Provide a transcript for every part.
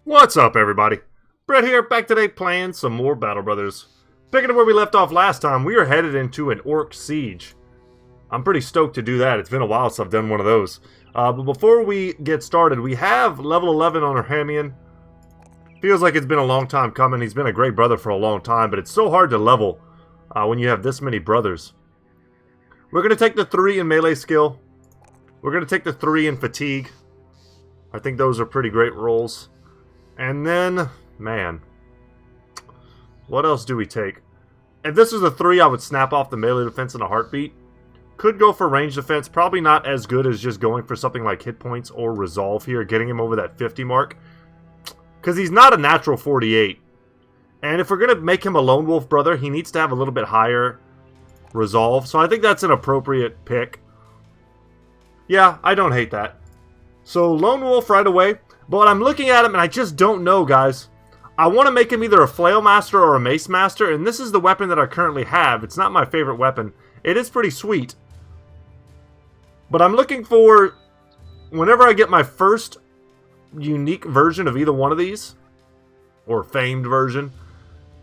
What's up, everybody? Brett here, back today playing some more Battle Brothers. Picking up where we left off last time, we are headed into an orc siege. I'm pretty stoked to do that. It's been a while since I've done one of those. But before we get started, we have level 11 on our Hamian. Feels like it's been a long time coming. He's been a great brother for a long time, but it's so hard to level when you have this many brothers. We're going to take the 3 in melee skill. We're going to take the 3 in fatigue. I think those are pretty great rolls. And then, man, what else do we take? If this was a 3, I would snap off the melee defense in a heartbeat. Could go for range defense. Probably not as good as just going for something like hit points or resolve here, getting him over that 50 mark. Because he's not a natural 48. And if we're going to make him a lone wolf brother, he needs to have a little bit higher resolve. So I think that's an appropriate pick. Yeah, I don't hate that. So lone wolf right away. But I'm looking at him and I just don't know, guys. I want to make him either a flail master or a mace master. And this is the weapon that I currently have. It's not my favorite weapon. It is pretty sweet. But I'm looking for, whenever I get my first unique version of either one of these, or famed version,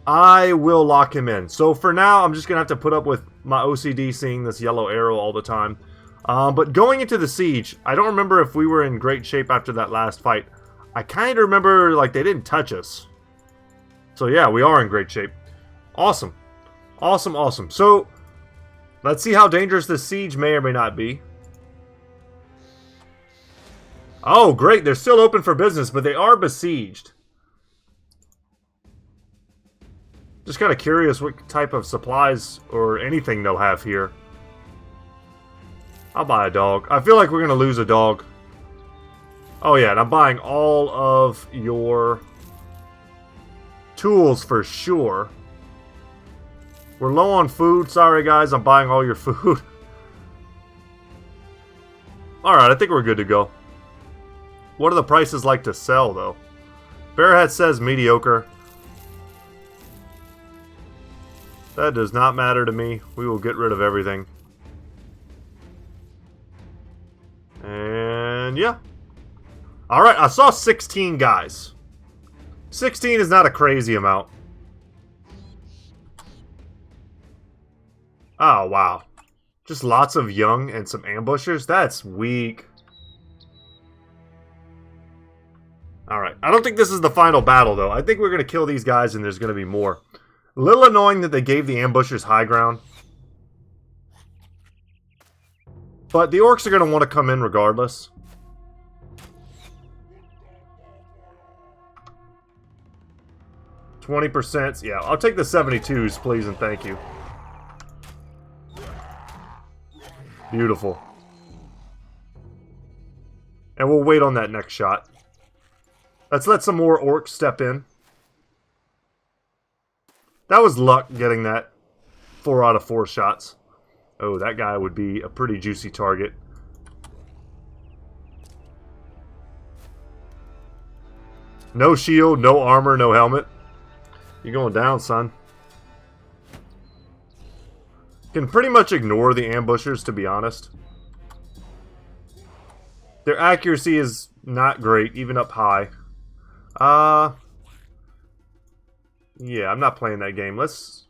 I will lock him in. So for now, I'm just going to have to put up with my OCD seeing this yellow arrow all the time. But going into the siege, I don't remember if we were in great shape after that last fight. I kind of remember, like, they didn't touch us. So yeah, we are in great shape. Awesome. Awesome, awesome. So, let's see how dangerous this siege may or may not be. Oh, great. They're still open for business, but they are besieged. Just kind of curious what type of supplies or anything they'll have here. I'll buy a dog. I feel like we're going to lose a dog. Oh yeah, and I'm buying all of your tools for sure. We're low on food. Sorry guys, I'm buying all your food. Alright, I think we're good to go. What are the prices like to sell though? Bearhat says mediocre. That does not matter to me. We will get rid of everything. And yeah. Alright, I saw 16 guys. 16 is not a crazy amount. Oh, wow. Just lots of young and some ambushers? That's weak. Alright, I don't think this is the final battle, though. I think we're going to kill these guys and there's going to be more. A little annoying that they gave the ambushers high ground. But the orcs are going to want to come in regardless. %, yeah, I'll take the 72s, please and thank you. Beautiful. And we'll wait on that next shot. Let's let some more orcs step in. That was luck getting that 4 out of 4 shots. Oh, that guy would be a pretty juicy target. No shield, no armor, no helmet. You're going down, son. Can pretty much ignore the ambushers, to be honest. Their accuracy is not great, even up high. Yeah, I'm not playing that game. Let's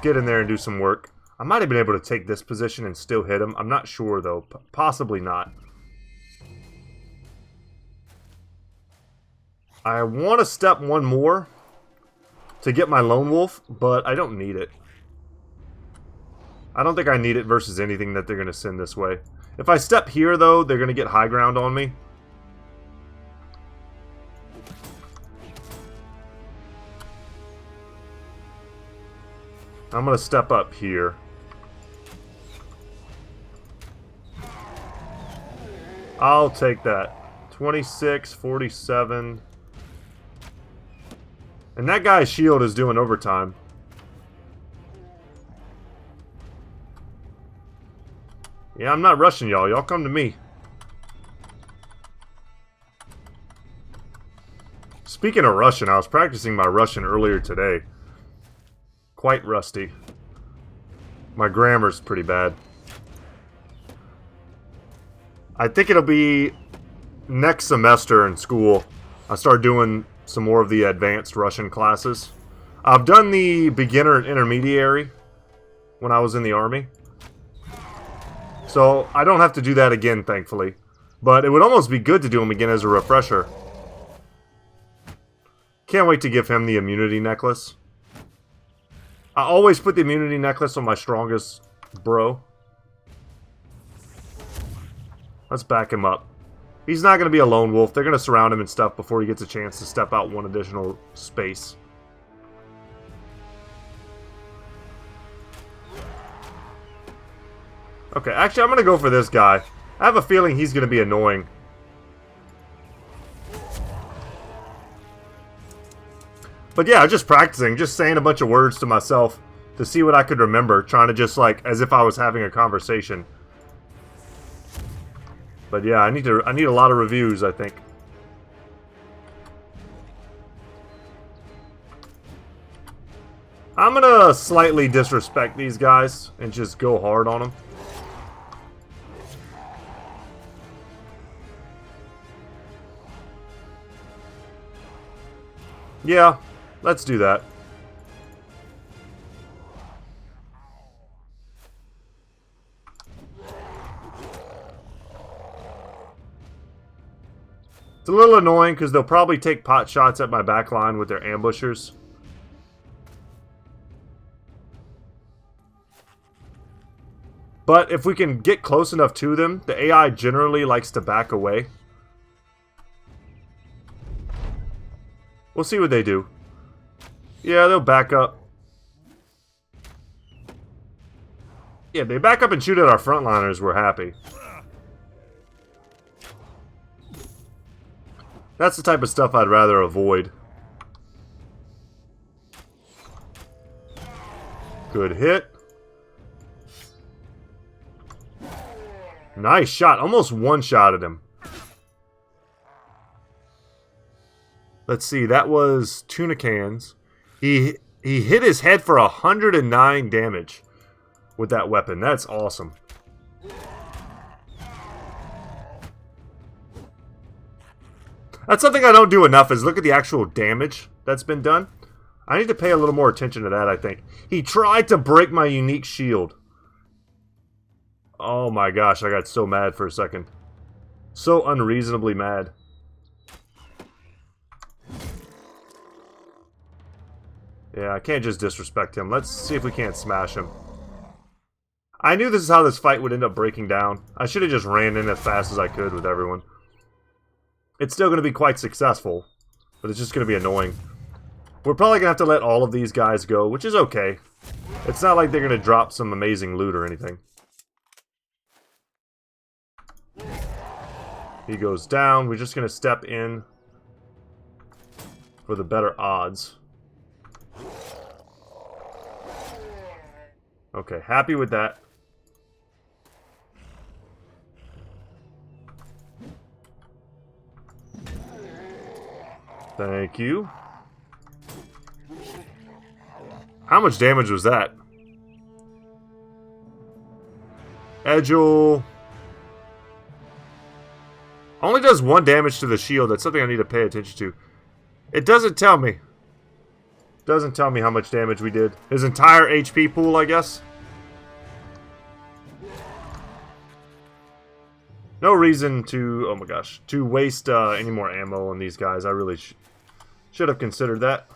get in there and do some work. I might have been able to take this position and still hit him. I'm not sure, though. Possibly not. I want to step one more to get my lone wolf, but I don't need it. I don't think I need it versus anything that they're going to send this way. If I step here, though, they're going to get high ground on me. I'm going to step up here. I'll take that. 26, 47... And that guy's shield is doing overtime. Yeah, I'm not rushing y'all. Y'all come to me. Speaking of Russian, I was practicing my Russian earlier today. Quite rusty. My grammar's pretty bad. I think it'll be next semester in school I started doing some more of the advanced Russian classes. I've done the beginner and intermediary when I was in the army. So I don't have to do that again, thankfully. But it would almost be good to do them again as a refresher. Can't wait to give him the immunity necklace. I always put the immunity necklace on my strongest bro. Let's back him up. He's not going to be a lone wolf. They're going to surround him and stuff before he gets a chance to step out one additional space. Okay, actually, I'm going to go for this guy. I have a feeling he's going to be annoying. But yeah, just practicing, just saying a bunch of words to myself to see what I could remember, trying to just like, as if I was having a conversation. But yeah, I need a lot of reviews, I think. I'm gonna slightly disrespect these guys and just go hard on them. Yeah, let's do that. It's a little annoying because they'll probably take pot shots at my backline with their ambushers. But if we can get close enough to them, the AI generally likes to back away. We'll see what they do. Yeah, they'll back up. Yeah, they back up and shoot at our frontliners, we're happy. That's the type of stuff I'd rather avoid. Good hit. Nice shot. Almost one-shotted him. Let's see. That was tuna cans. He hit his head for 109 damage with that weapon. That's awesome. That's something I don't do enough is look at the actual damage that's been done. I need to pay a little more attention to that, I think. He tried to break my unique shield. Oh my gosh, I got so mad for a second. So unreasonably mad. Yeah, I can't just disrespect him. Let's see if we can't smash him. I knew this is how this fight would end up breaking down. I should have just ran in as fast as I could with everyone. It's still going to be quite successful, but it's just going to be annoying. We're probably going to have to let all of these guys go, which is okay. It's not like they're going to drop some amazing loot or anything. He goes down. We're just going to step in for the better odds. Okay, happy with that. Thank you. How much damage was that? Edgel. Only does 1 damage to the shield. That's something I need to pay attention to. It doesn't tell me. Doesn't tell me how much damage we did. His entire HP pool, I guess. No reason to, oh my gosh, to waste any more ammo on these guys. I really should have considered that.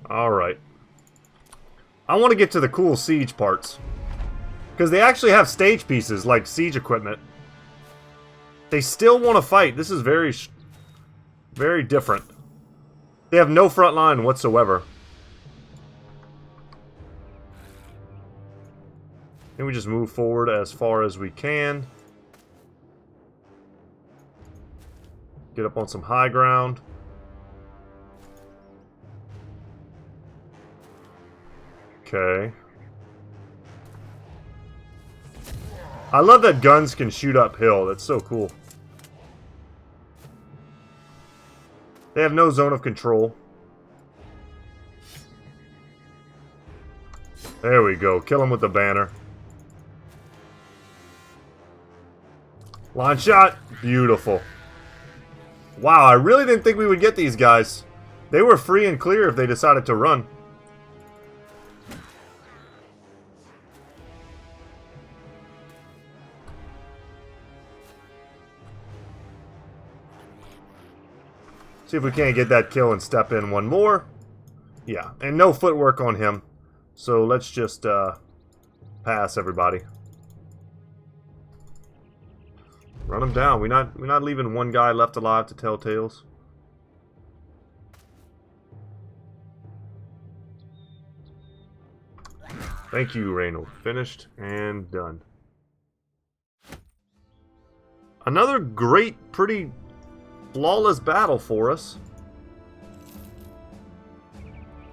Alright. I want to get to the cool siege parts. Because they actually have stage pieces, like siege equipment. They still want to fight. This is very, very different. They have no front line whatsoever. And we just move forward as far as we can. Get up on some high ground. Okay. I love that guns can shoot uphill. That's so cool. They have no zone of control. There we go. Kill him with the banner. Line shot. Beautiful. Wow, I really didn't think we would get these guys. They were free and clear if they decided to run. See if we can't get that kill and step in one more. Yeah, and no footwork on him. So let's just pass, everybody. Run him down. We're not leaving one guy left alive to tell tales. Thank you, Reynold. Finished and done. Another great, pretty flawless battle for us.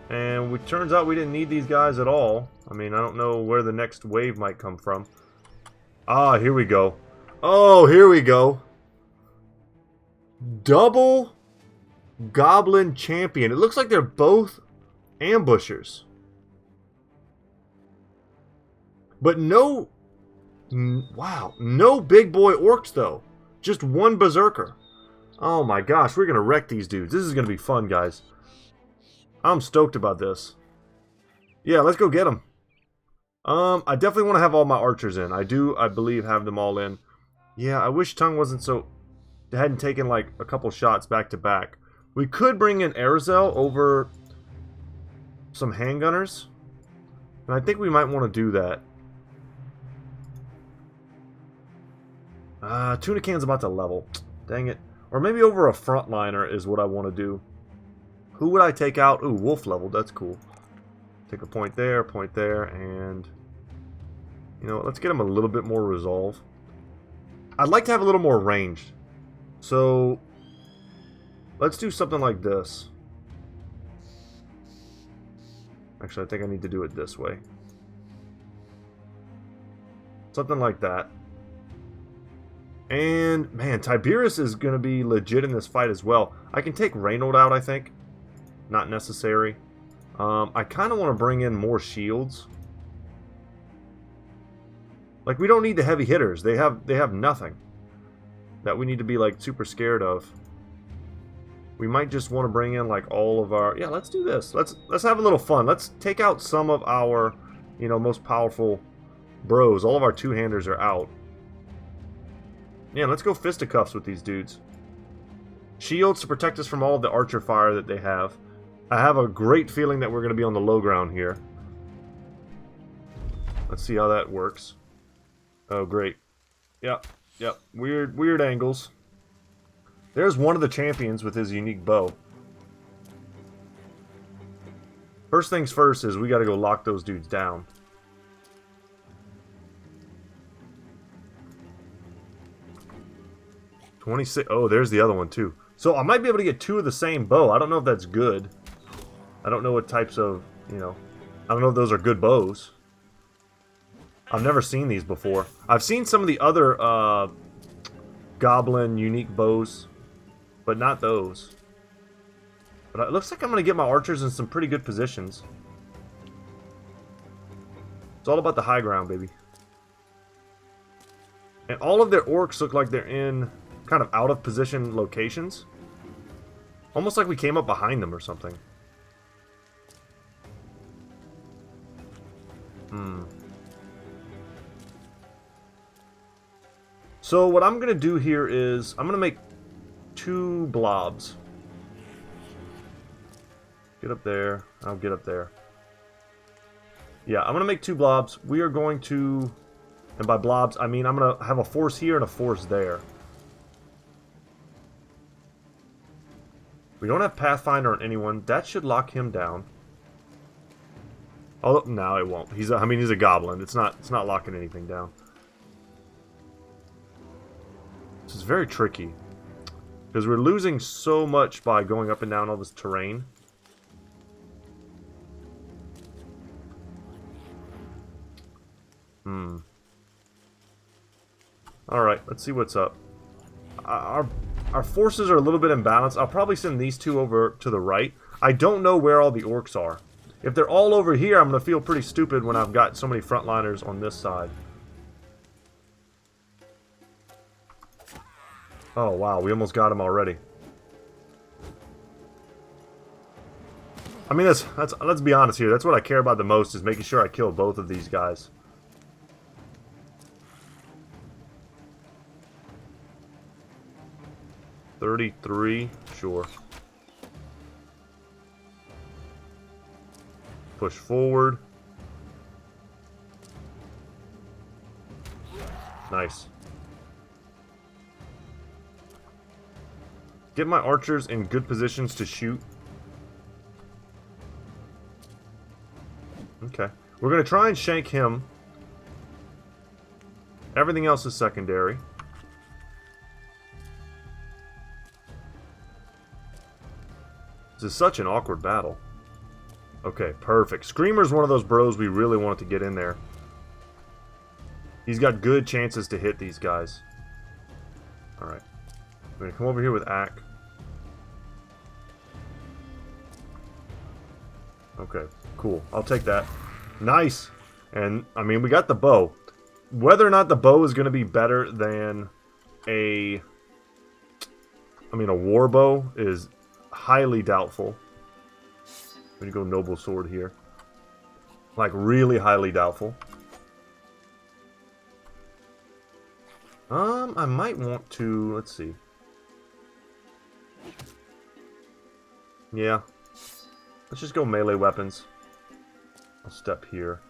And it turns out we didn't need these guys at all. I mean, I don't know where the next wave might come from. Ah, here we go. Oh, here we go. Double Goblin Champion. It looks like they're both ambushers. But no... Wow. No big boy orcs, though. Just one berserker. Oh my gosh, we're going to wreck these dudes. This is going to be fun, guys. I'm stoked about this. Yeah, let's go get them. I definitely want to have all my archers in. I believe, have them all in. Yeah, I wish Tongue wasn't so... hadn't taken, like, a couple shots back to back. We could bring in Airzel over some handgunners. And I think we might want to do that. Tuna Can's about to level. Dang it. Or maybe over a frontliner is what I want to do. Who would I take out? Ooh, Wolf leveled. That's cool. Take a point there, and... You know what? Let's get him a little bit more resolve. I'd like to have a little more range. So... let's do something like this. Actually, I think I need to do it this way. Something like that. And, man, Tiberius is going to be legit in this fight as well. I can take Reynold out, I think. Not necessary. I kind of want to bring in more shields. Like, we don't need the heavy hitters. They have nothing that we need to be, like, super scared of. We might just want to bring in, like, all of our... Yeah, let's do this. Let's have a little fun. Let's take out some of our, you know, most powerful bros. All of our two-handers are out. Yeah, let's go fisticuffs with these dudes. Shields to protect us from all of the archer fire that they have. I have a great feeling that we're going to be on the low ground here. Let's see how that works. Oh, great. Yep. Weird angles. There's one of the champions with his unique bow. First things first is we got to go lock those dudes down. Oh, there's the other one too. So I might be able to get two of the same bow. I don't know if that's good. I don't know what types of, you know, I don't know if those are good bows. I've never seen these before. I've seen some of the other goblin unique bows, but not those. But it looks like I'm going to get my archers in some pretty good positions. It's all about the high ground, baby. And all of their orcs look like they're in kind of out of position locations. Almost like we came up behind them or something. So what I'm going to do here is I'm going to make 2 blobs. Get up there. I'll get up there. Yeah, I'm going to make 2 blobs. We are going to... And by blobs, I mean I'm going to have a force here and a force there. We don't have Pathfinder on anyone. That should lock him down. Oh, no, it won't. He's a goblin. It's not locking anything down. This is very tricky. Because we're losing so much by going up and down all this terrain. Alright, let's see what's up. Our forces are a little bit imbalanced. I'll probably send these 2 over to the right. I don't know where all the orcs are. If they're all over here, I'm going to feel pretty stupid when I've got so many frontliners on this side. Oh, wow. We almost got him already. I mean, let's be honest here. That's what I care about the most, is making sure I kill both of these guys. $33, sure. Push forward. Nice. Get my archers in good positions to shoot. Okay. We're going to try and shank him. Everything else is secondary. This is such an awkward battle. Okay, perfect. Screamer's one of those bros we really want to get in there. He's got good chances to hit these guys. Alright. I'm going to come over here with Ack. Okay, cool. I'll take that. Nice! And, I mean, we got the bow. Whether or not the bow is going to be better than a war bow is highly doubtful. I'm going to go noble sword here. Like, really highly doubtful. I might want to, let's see. Yeah. Let's just go melee weapons. I'll step here.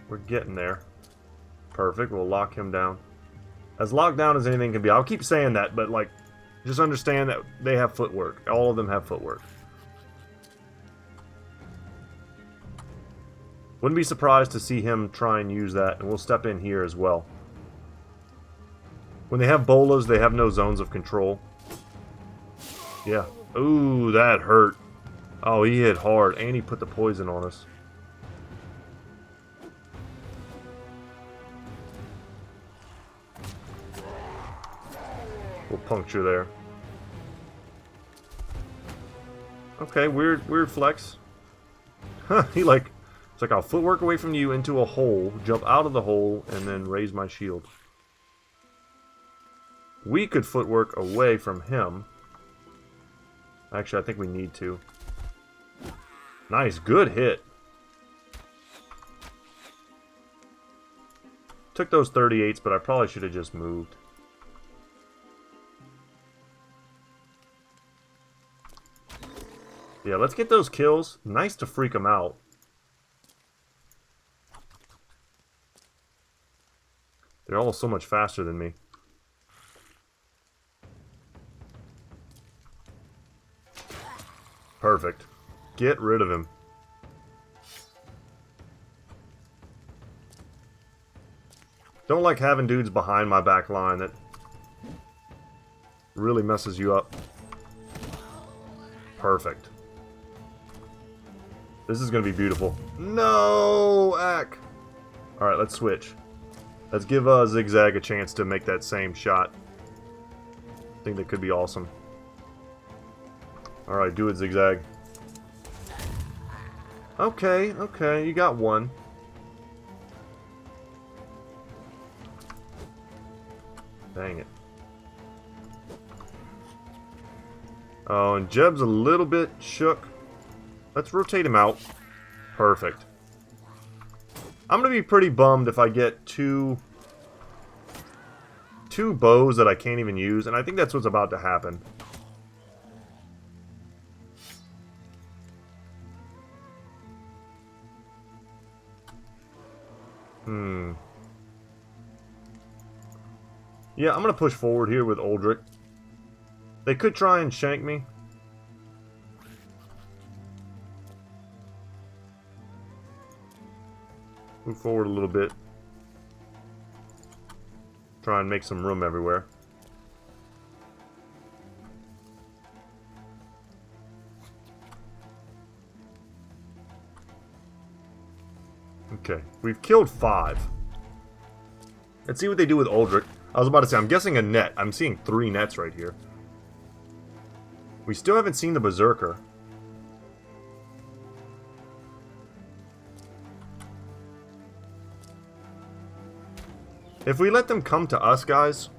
We're getting there. Perfect, we'll lock him down. As locked down as anything can be. I'll keep saying that, but like, just understand that they have footwork. All of them have footwork. Wouldn't be surprised to see him try and use that, and we'll step in here as well. When they have bolas, they have no zones of control. Yeah. Ooh, that hurt. Oh, he hit hard, and he put the poison on us. We'll puncture there. Okay, weird flex. Huh, he like... It's like I'll footwork away from you into a hole, jump out of the hole, and then raise my shield. We could footwork away from him. Actually, I think we need to. Nice, good hit. Took those 38s, but I probably should have just moved. Yeah, let's get those kills. Nice to freak them out. They're all so much faster than me. Perfect. Get rid of him. Don't like having dudes behind my back line. That really messes you up. Perfect. This is going to be beautiful. No, Ack. Alright, let's switch. Let's give Zigzag a chance to make that same shot. I think that could be awesome. Alright, do it, Zigzag. Okay, okay, you got one. Dang it. Oh, and Jeb's a little bit shook. Let's rotate him out. Perfect. I'm going to be pretty bummed if I get two bows that I can't even use, and I think that's what's about to happen. Yeah, I'm going to push forward here with Uldric. They could try and shank me. Move forward a little bit. Try and make some room everywhere. Okay, we've killed 5. Let's see what they do with Uldric. I was about to say, I'm guessing a net. I'm seeing 3 nets right here. We still haven't seen the Berserker. If we let them come to us, guys,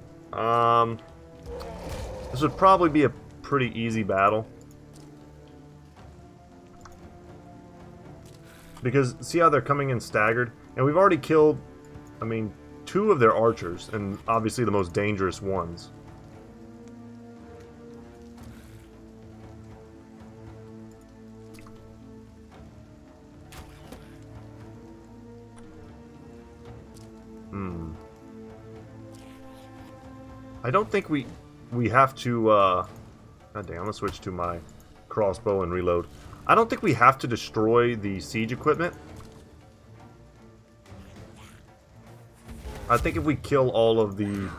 this would probably be a pretty easy battle. Because see how they're coming in staggered? And we've already killed, I mean, 2 of their archers, and obviously the most dangerous ones. I don't think we have to, God damn, I'm gonna switch to my crossbow and reload. I don't think we have to destroy the siege equipment. I think if we kill all of the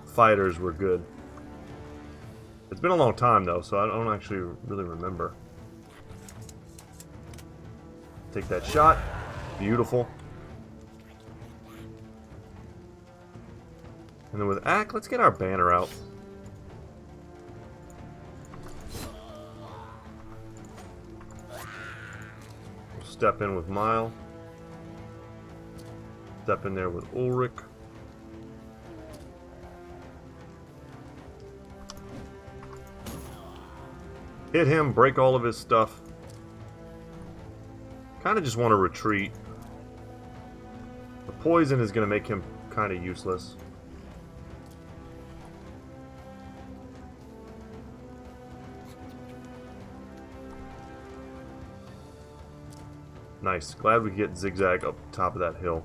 fighters, we're good. It's been a long time, though, so I don't actually really remember. Take that shot. Beautiful. And then with Ack, let's get our banner out. We'll step in with Mile. Step in there with Ulrich. Hit him, break all of his stuff. Kind of just want to retreat. The poison is going to make him kind of useless. Nice. Glad we could get Zigzag up top of that hill.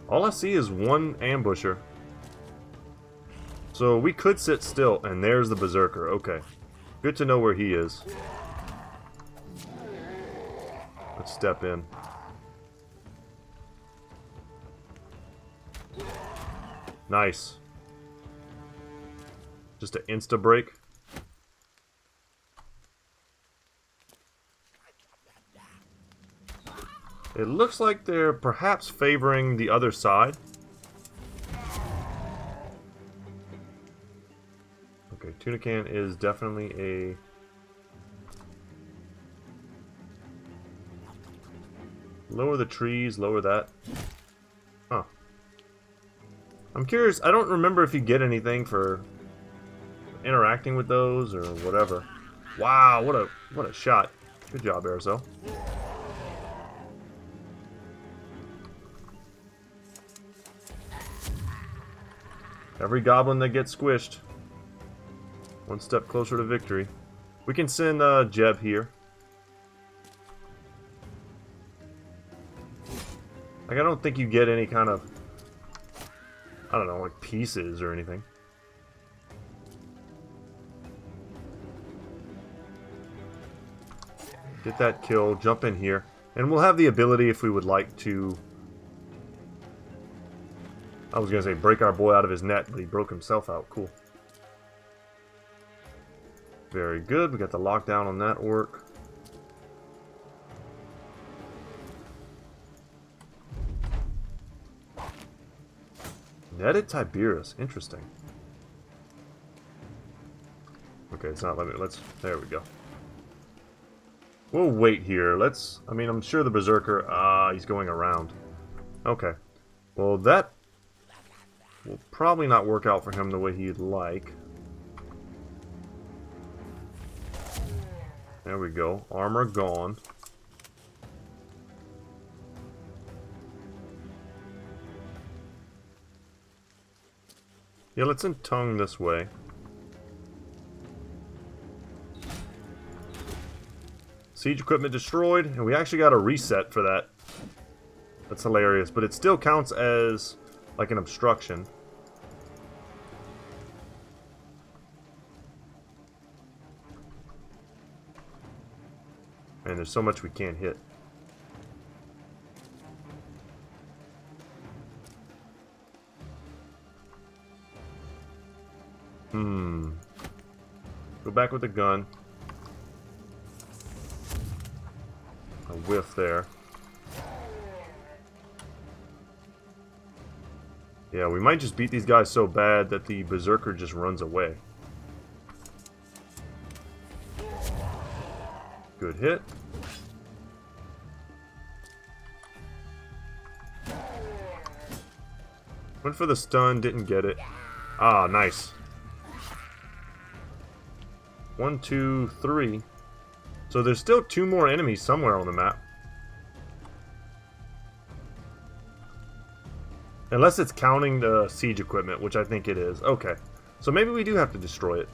All I see is one ambusher. So we could sit still, and there's the Berserker. Okay. Good to know where he is. Let's step in. Nice. Just an insta-break. It looks like they're perhaps favoring the other side. Okay, Tunican is definitely a... Lower the trees, lower that. Huh. I'm curious, I don't remember if you get anything for interacting with those or whatever. Wow, what a shot. Good job, Aerosol. Every goblin that gets squished, one step closer to victory. We can send Jeb here. Like, I don't think you get any kind of, I don't know, like pieces or anything. Get that kill, jump in here. And we'll have the ability if we would like to... I was going to say break our boy out of his net, but he broke himself out. Cool. Very good. We got the lockdown on that orc. Netted Tiberius. Interesting. Okay, it's not letting me... There we go. We'll wait here. I mean, I'm sure the Berserker... he's going around. Okay. Well, that will probably not work out for him the way he'd like. There we go. Armor gone. Yeah, let's send Tongue this way. Siege equipment destroyed, and we actually got a reset for that. That's hilarious, but it still counts as like an obstruction. And there's so much we can't hit. Go back with the gun. A whiff there. Yeah, we might just beat these guys so bad that the Berserker just runs away. Good hit. Went for the stun, didn't get it. Ah, nice. 1, 2, 3. So there's still 2 more enemies somewhere on the map. Unless it's counting the siege equipment, which I think it is. Okay. So maybe we do have to destroy it.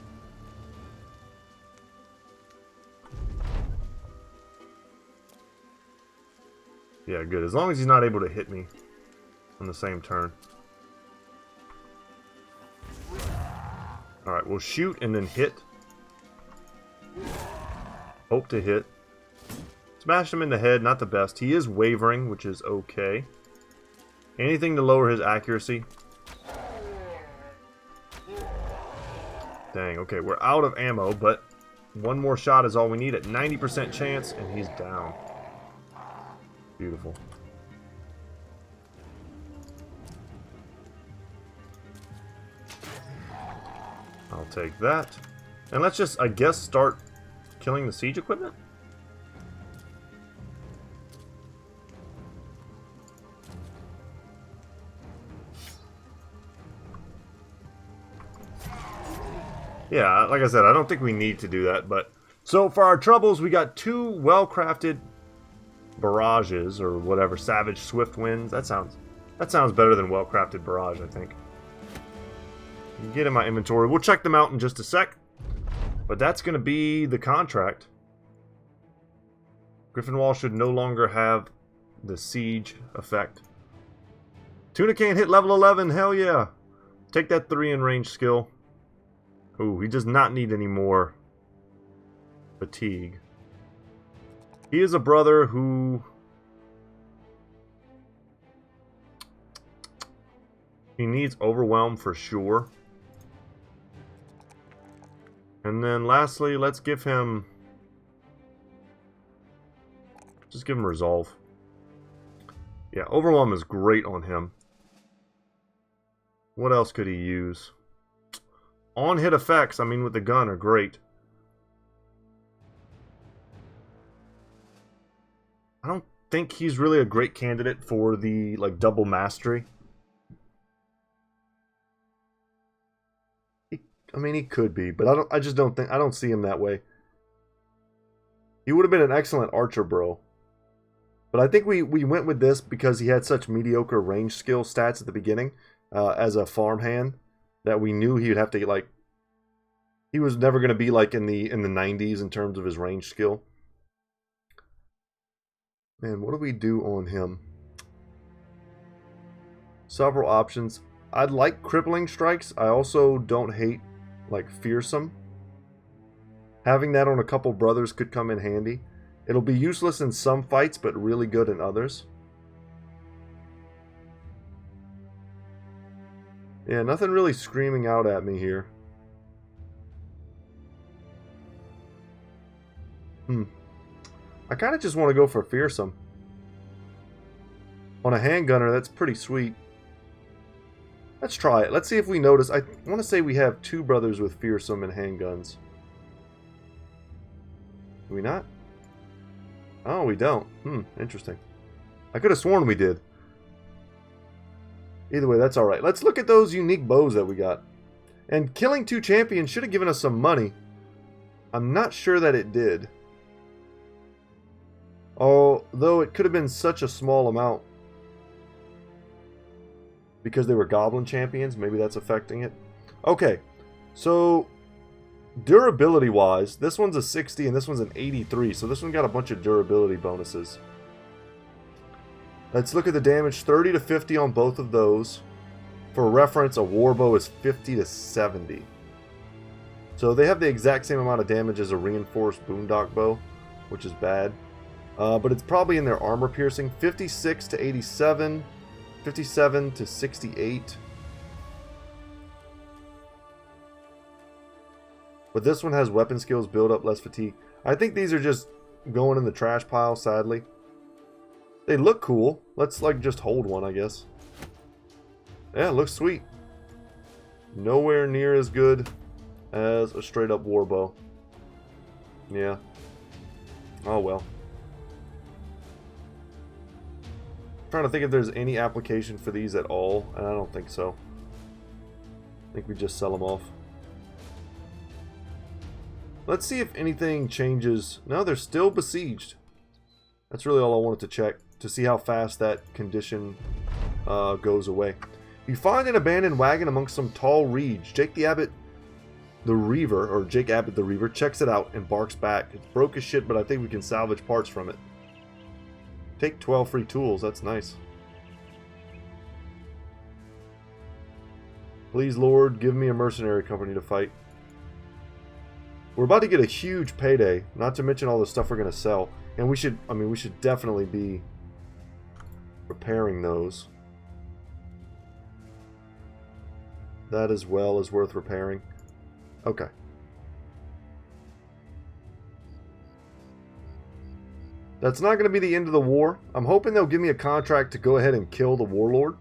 Yeah, good. As long as he's not able to hit me on the same turn. Alright, we'll shoot and then hit. Hope to hit. Smash him in the head, not the best. He is wavering, which is okay. Anything to lower his accuracy. Dang, okay, we're out of ammo, but one more shot is all we need at 90% chance, and he's down. Beautiful. I'll take that. And let's just, I guess, start killing the siege equipment? Yeah, like I said, I don't think we need to do that, but... So, for our troubles, we got 2 well-crafted barrages, or whatever, Savage Swift Winds. That sounds better than well-crafted barrage, I think. Get in my inventory. We'll check them out in just a sec. But that's going to be the contract. Griffin Wall should no longer have the siege effect. Tuna can't hit level 11, hell yeah. Take that 3 in range skill. Ooh, he does not need any more fatigue. He is a brother who... He needs Overwhelm for sure. And then lastly, let's give him... Just give him Resolve. Yeah, Overwhelm is great on him. What else could he use? On-hit effects, I mean, with the gun are great. I don't think he's really a great candidate for the, like, double mastery. I mean, he could be, but I don't see him that way. He would have been an excellent archer, bro. But I think we went with this because he had such mediocre range skill stats at the beginning as a farmhand that we knew he would have to, like, he was never going to be like in the 90s in terms of his range skill. Man, what do we do on him? Several options. I'd like Crippling Strikes. I also don't hate, like, Fearsome. Having that on a couple brothers could come in handy. It'll be useless in some fights, but really good in others. Yeah, nothing really screaming out at me here. I kind of just want to go for Fearsome. On a handgunner, that's pretty sweet. Let's try it. Let's see if we notice. I want to say we have 2 brothers with Fearsome and handguns. Do we not? Oh, we don't. Interesting. I could have sworn we did. Either way, that's alright. Let's look at those unique bows that we got. And killing 2 champions should have given us some money. I'm not sure that it did. Although it could have been such a small amount. Because they were goblin champions, maybe that's affecting it. Okay, so durability wise, this one's a 60 and this one's an 83, so this one got a bunch of durability bonuses. Let's look at the damage, 30 to 50 on both of those. For reference, a warbow is 50 to 70. So they have the exact same amount of damage as a reinforced boondock bow, which is bad. But it's probably in their armor piercing, 56 to 87. 57 to 68. But this one has weapon skills, build up, less fatigue. I think these are just going in the trash pile, sadly. They look cool. Let's, like, just hold one, I guess. Yeah, it looks sweet. Nowhere near as good as a straight up warbow. Yeah. Oh well. I'm trying to think if there's any application for these at all, and I don't think so. I think we just sell them off. Let's see if anything changes. No, they're still besieged. That's really all I wanted to check, to see how fast that condition goes away. You find an abandoned wagon amongst some tall reeds. Jake Abbott the Reaver, checks it out and barks back. It's broke as shit, but I think we can salvage parts from it. Take 12 free tools, that's nice. Please, Lord, give me a mercenary company to fight. We're about to get a huge payday, not to mention all the stuff we're going to sell. And we should definitely be repairing those. That as well is worth repairing. Okay. That's not going to be the end of the war. I'm hoping they'll give me a contract to go ahead and kill the warlord.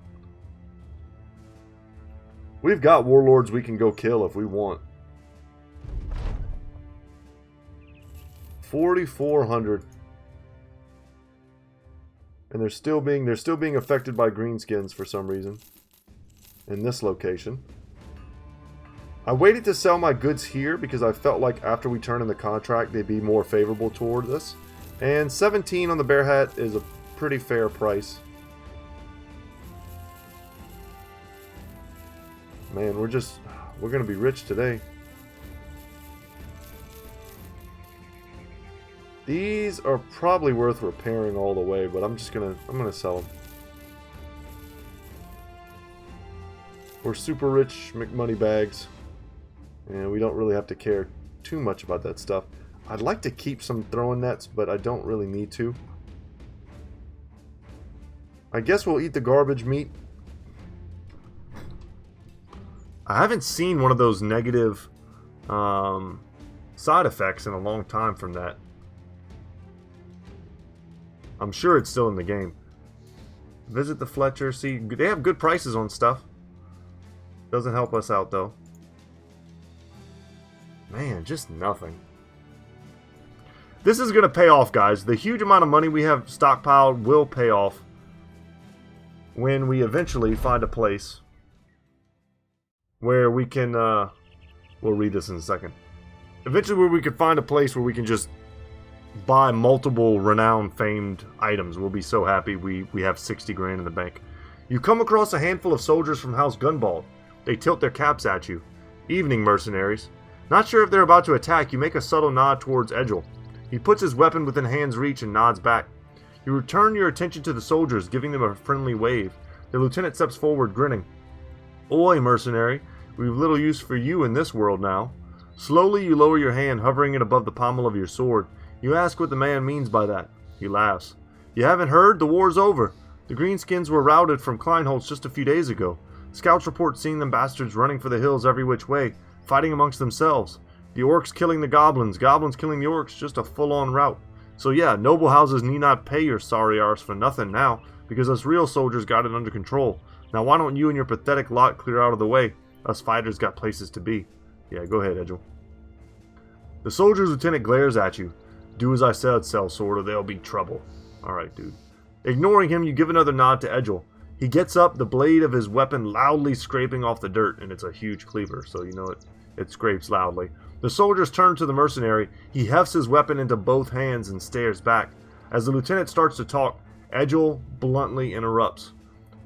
We've got warlords we can go kill if we want. 4,400. And they're still being affected by greenskins for some reason. In this location. I waited to sell my goods here because I felt like after we turn in the contract they'd be more favorable toward us. And 17 on the bear hat is a pretty fair price. Man, we're gonna be rich today. These are probably worth repairing all the way, but I'm gonna sell them. We're super rich McMoney bags, and we don't really have to care too much about that stuff. I'd like to keep some throwing nets, but I don't really need to. I guess we'll eat the garbage meat. I haven't seen one of those negative side effects in a long time from that. I'm sure it's still in the game. Visit the Fletcher. See, they have good prices on stuff. Doesn't help us out, though. Man, just nothing. This is going to pay off, guys. The huge amount of money we have stockpiled will pay off when we eventually find a place where we can, we'll read this in a second. Eventually where we can find a place where we can just buy multiple renowned, famed items. We'll be so happy we have 60 grand in the bank. You come across a handful of soldiers from House Gunbald. They tilt their caps at you. Evening, mercenaries. Not sure if they're about to attack, you make a subtle nod towards Edgel. He puts his weapon within hand's reach and nods back. You return your attention to the soldiers, giving them a friendly wave. The lieutenant steps forward, grinning. Oi, mercenary. We've little use for you in this world now. Slowly you lower your hand, hovering it above the pommel of your sword. You ask what the man means by that. He laughs. You haven't heard? The war's over. The greenskins were routed from Kleinholz just a few days ago. Scouts report seeing them bastards running for the hills every which way, fighting amongst themselves. The orcs killing the goblins, goblins killing the orcs, just a full-on rout. So yeah, noble houses need not pay your sorry arse for nothing now, because us real soldiers got it under control. Now why don't you and your pathetic lot clear out of the way? Us fighters got places to be. Yeah, go ahead, Edgel. The soldier's lieutenant glares at you. Do as I said, sellsword, or there'll be trouble. Alright, dude. Ignoring him, you give another nod to Edgel. He gets up, the blade of his weapon loudly scraping off the dirt, and it's a huge cleaver, so you know it scrapes loudly. The soldiers turn to the mercenary. He hefts his weapon into both hands and stares back. As the lieutenant starts to talk, Edgel bluntly interrupts.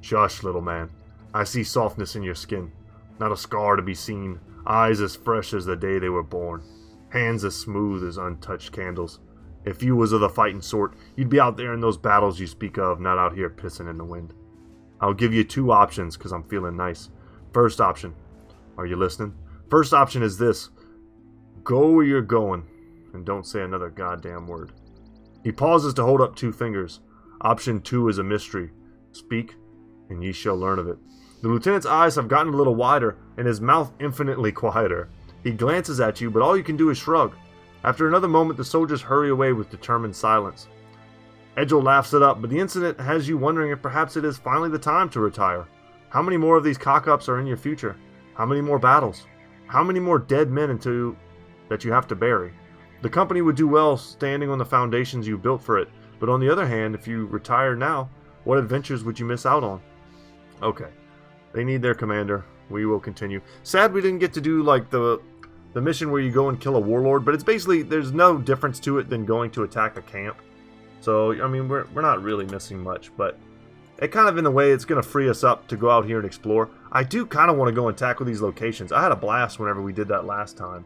Shush, little man. I see softness in your skin. Not a scar to be seen. Eyes as fresh as the day they were born. Hands as smooth as untouched candles. If you was of the fighting sort, you'd be out there in those battles you speak of, not out here pissing in the wind. I'll give you two options, because I'm feeling nice. First option. Are you listening? First option is this. Go where you're going, and don't say another goddamn word. He pauses to hold up two fingers. Option 2 is a mystery. Speak, and ye shall learn of it. The lieutenant's eyes have gotten a little wider, and his mouth infinitely quieter. He glances at you, but all you can do is shrug. After another moment, the soldiers hurry away with determined silence. Edgel laughs it up, but the incident has you wondering if perhaps it is finally the time to retire. How many more of these cock-ups are in your future? How many more battles? How many more dead men that you have to bury? The company would do well standing on the foundations you built for it, but on the other hand, if you retire now, what adventures would you miss out on? Okay. They need their commander. We will continue. Sad we didn't get to do like the mission where you go and kill a warlord, but it's basically, there's no difference to it than going to attack a camp. So, I mean, we're not really missing much, but it kind of, in a way, it's going to free us up to go out here and explore. I do kind of want to go and tackle these locations. I had a blast whenever we did that last time.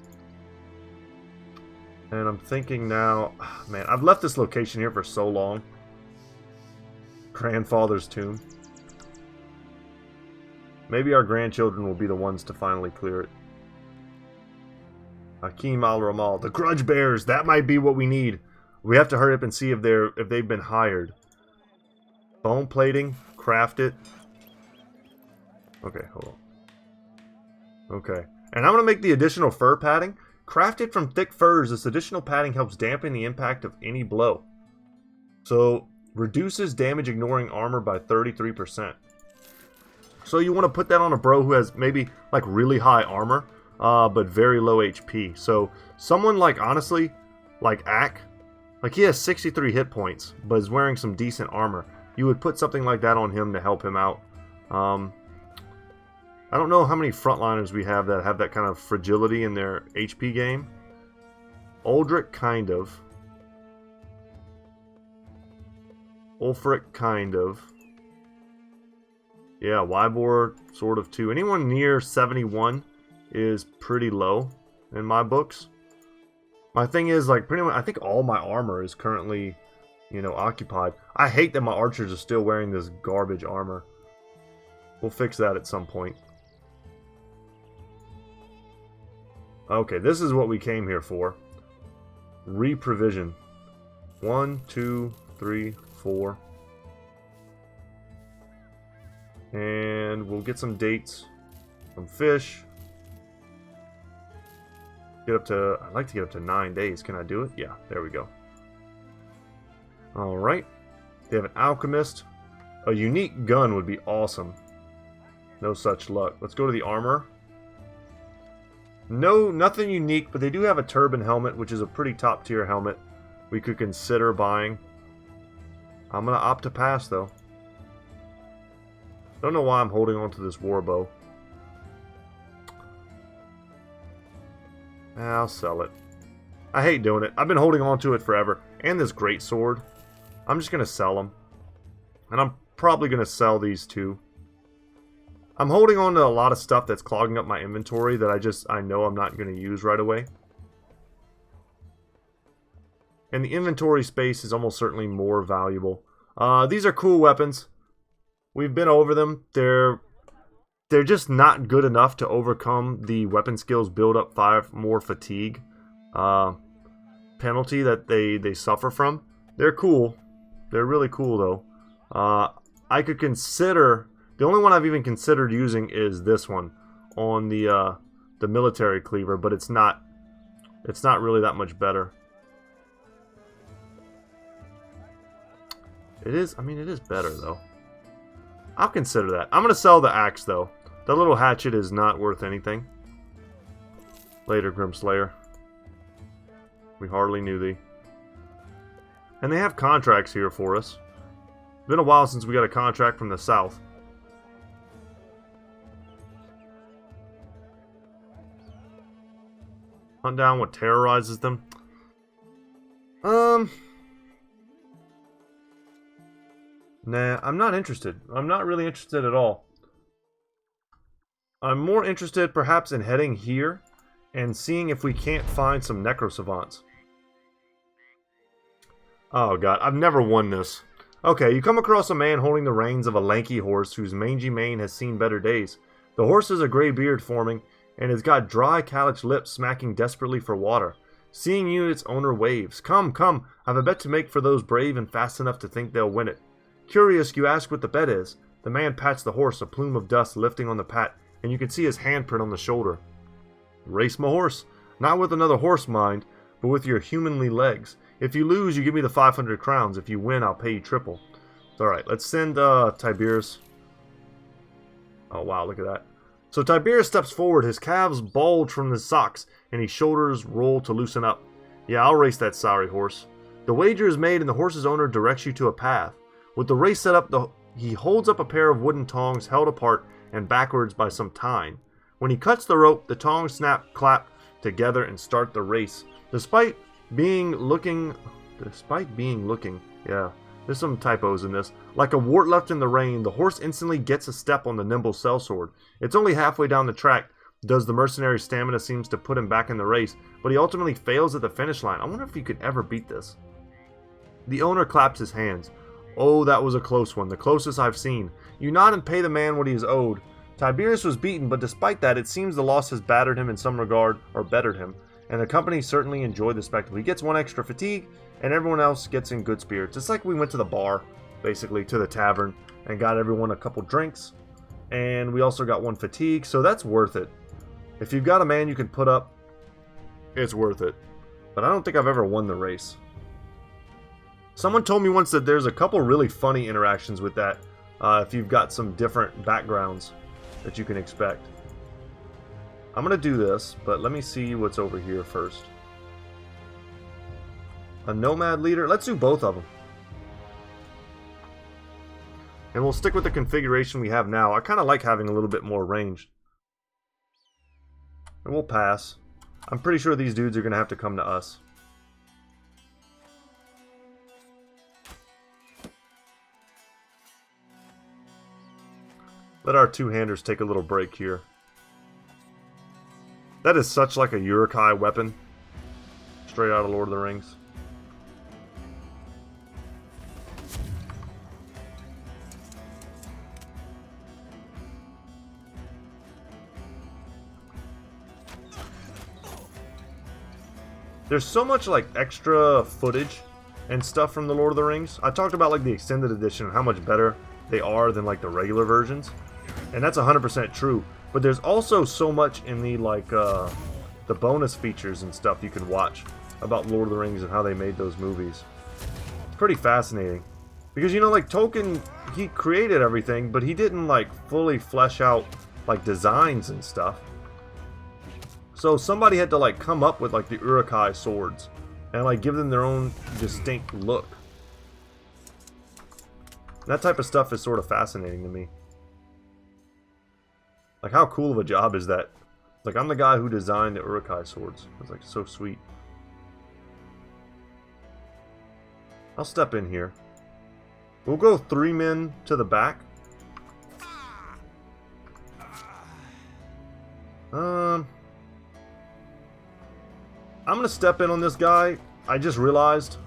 And I'm thinking now, man, I've left this location here for so long. Grandfather's tomb. Maybe our grandchildren will be the ones to finally clear it. Hakim al-Ramal. The Grudge Bears. That might be what we need. We have to hurry up and see if they've been hired. Bone plating. Craft it. Okay, hold on. Okay. And I'm going to make the additional fur padding. Crafted from thick furs, this additional padding helps dampen the impact of any blow. So, reduces damage ignoring armor by 33%. So you want to put that on a bro who has maybe like really high armor, but very low HP. So someone like, honestly, like Ak, like he has 63 hit points, but is wearing some decent armor. You would put something like that on him to help him out. I don't know how many frontliners we have that kind of fragility in their HP game. Uldric, kind of. Ulfric, kind of. Yeah, Wybor, sort of too. Anyone near 71 is pretty low in my books. My thing is, like, pretty much, I think all my armor is currently, you know, occupied. I hate that my archers are still wearing this garbage armor. We'll fix that at some point. Okay, this is what we came here for. Reprovision. 1, 2, 3, 4. And we'll get some dates. Some fish. Get up to, I'd like to get up to 9 days. Can I do it? Yeah, there we go. Alright. They have an alchemist. A unique gun would be awesome. No such luck. Let's go to the armor. No, nothing unique, but they do have a turban helmet, which is a pretty top tier helmet we could consider buying. I'm going to opt to pass, though. Don't know why I'm holding on to this warbow. I'll sell it. I hate doing it. I've been holding on to it forever. And this great sword. I'm just going to sell them. And I'm probably going to sell these two. I'm holding on to a lot of stuff that's clogging up my inventory that I know I'm not going to use right away. And the inventory space is almost certainly more valuable. These are cool weapons. We've been over them. They're just not good enough to overcome the weapon skills build up 5 more fatigue penalty that they suffer from. They're cool. They're really cool though. I could consider, the only one I've even considered using is this one on the military cleaver, but it's not really that much better. It is, I mean, it is better though. I'll consider that. I'm going to sell the axe though. That little hatchet is not worth anything. Later, Grimslayer. We hardly knew thee. And they have contracts here for us. It's been a while since we got a contract from the south. Hunt down what terrorizes them. Nah, I'm not interested. I'm not really interested at all. I'm more interested perhaps in heading here and seeing if we can't find some necrosavants. Oh god, I've never won this. Okay, you come across a man holding the reins of a lanky horse whose mangy mane has seen better days. The horse has a gray beard forming and has got dry caliced lips smacking desperately for water. Seeing you, its owner waves. Come, come, I've a bet to make for those brave and fast enough to think they'll win it. Curious, you ask what the bet is. The man pats the horse, a plume of dust lifting on the pat, and you can see his handprint on the shoulder. Race my horse. Not with another horse, mind, but with your humanly legs. If you lose, you give me the 500 crowns. If you win, I'll pay you triple. Alright, let's send Tiberius. Oh, wow, look at that. So Tiberius steps forward, his calves bulge from his socks, and his shoulders roll to loosen up. Yeah, I'll race that sorry horse. The wager is made and the horse's owner directs you to a path. With the race set up, he holds up a pair of wooden tongs held apart and backwards by some tine. When he cuts the rope, the tongs snap, clap together and start the race. Despite being looking, yeah, there's some typos in this. Like a wart left in the rain, the horse instantly gets a step on the nimble sellsword. It's only halfway down the track does the mercenary's stamina seems to put him back in the race, but he ultimately fails at the finish line. I wonder if he could ever beat this. The owner claps his hands. Oh, that was a close one, the closest I've seen. You nod and pay the man what he is owed. Tiberius was beaten, but despite that, it seems the loss has battered him in some regard, or bettered him, and the company certainly enjoyed the spectacle. He gets one extra fatigue, and everyone else gets in good spirits. It's like we went to the bar, basically, to the tavern, and got everyone a couple drinks, and we also got one fatigue, so that's worth it. If you've got a man you can put up, it's worth it. But I don't think I've ever won the race. Someone told me once that there's a couple really funny interactions with that, if you've got some different backgrounds that you can expect. I'm going to do this, but let me see what's over here first. A nomad leader? Let's do both of them. And we'll stick with the configuration we have now. I kind of like having a little bit more range. And we'll pass. I'm pretty sure these dudes are going to have to come to us. Let our two-handers take a little break here. That is such like a Uruk-hai weapon. Straight out of Lord of the Rings. There's so much like extra footage and stuff from the Lord of the Rings. I talked about like the extended edition and how much better they are than like the regular versions. And that's 100% true. But there's also so much in the like the bonus features and stuff you can watch about Lord of the Rings and how they made those movies. It's pretty fascinating. Because you know, like Tolkien, he created everything, but he didn't like fully flesh out like designs and stuff. So somebody had to like come up with like the Uruk-hai swords and like give them their own distinct look. That type of stuff is sort of fascinating to me. Like, how cool of a job is that? Like, I'm the guy who designed the Uruk-hai swords. It's like so sweet. I'll step in here. We'll go 3 men to the back. I'm gonna step in on this guy. I just realized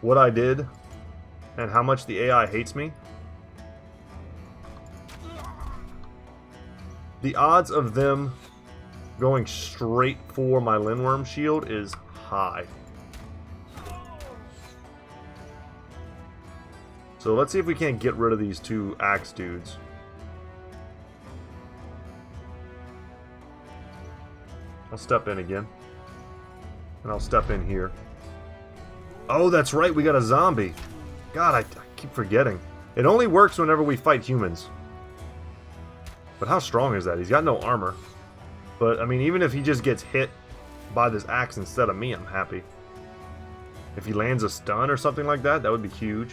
what I did and how much the AI hates me. The odds of them going straight for my Lindworm shield is high. So let's see if we can't get rid of these 2 axe dudes. I'll step in again. And I'll step in here. Oh, that's right, we got a zombie. God, I keep forgetting. It only works whenever we fight humans. But how strong is that? He's got no armor. But, I mean, even if he just gets hit by this axe instead of me, I'm happy. If he lands a stun or something like that, that would be huge.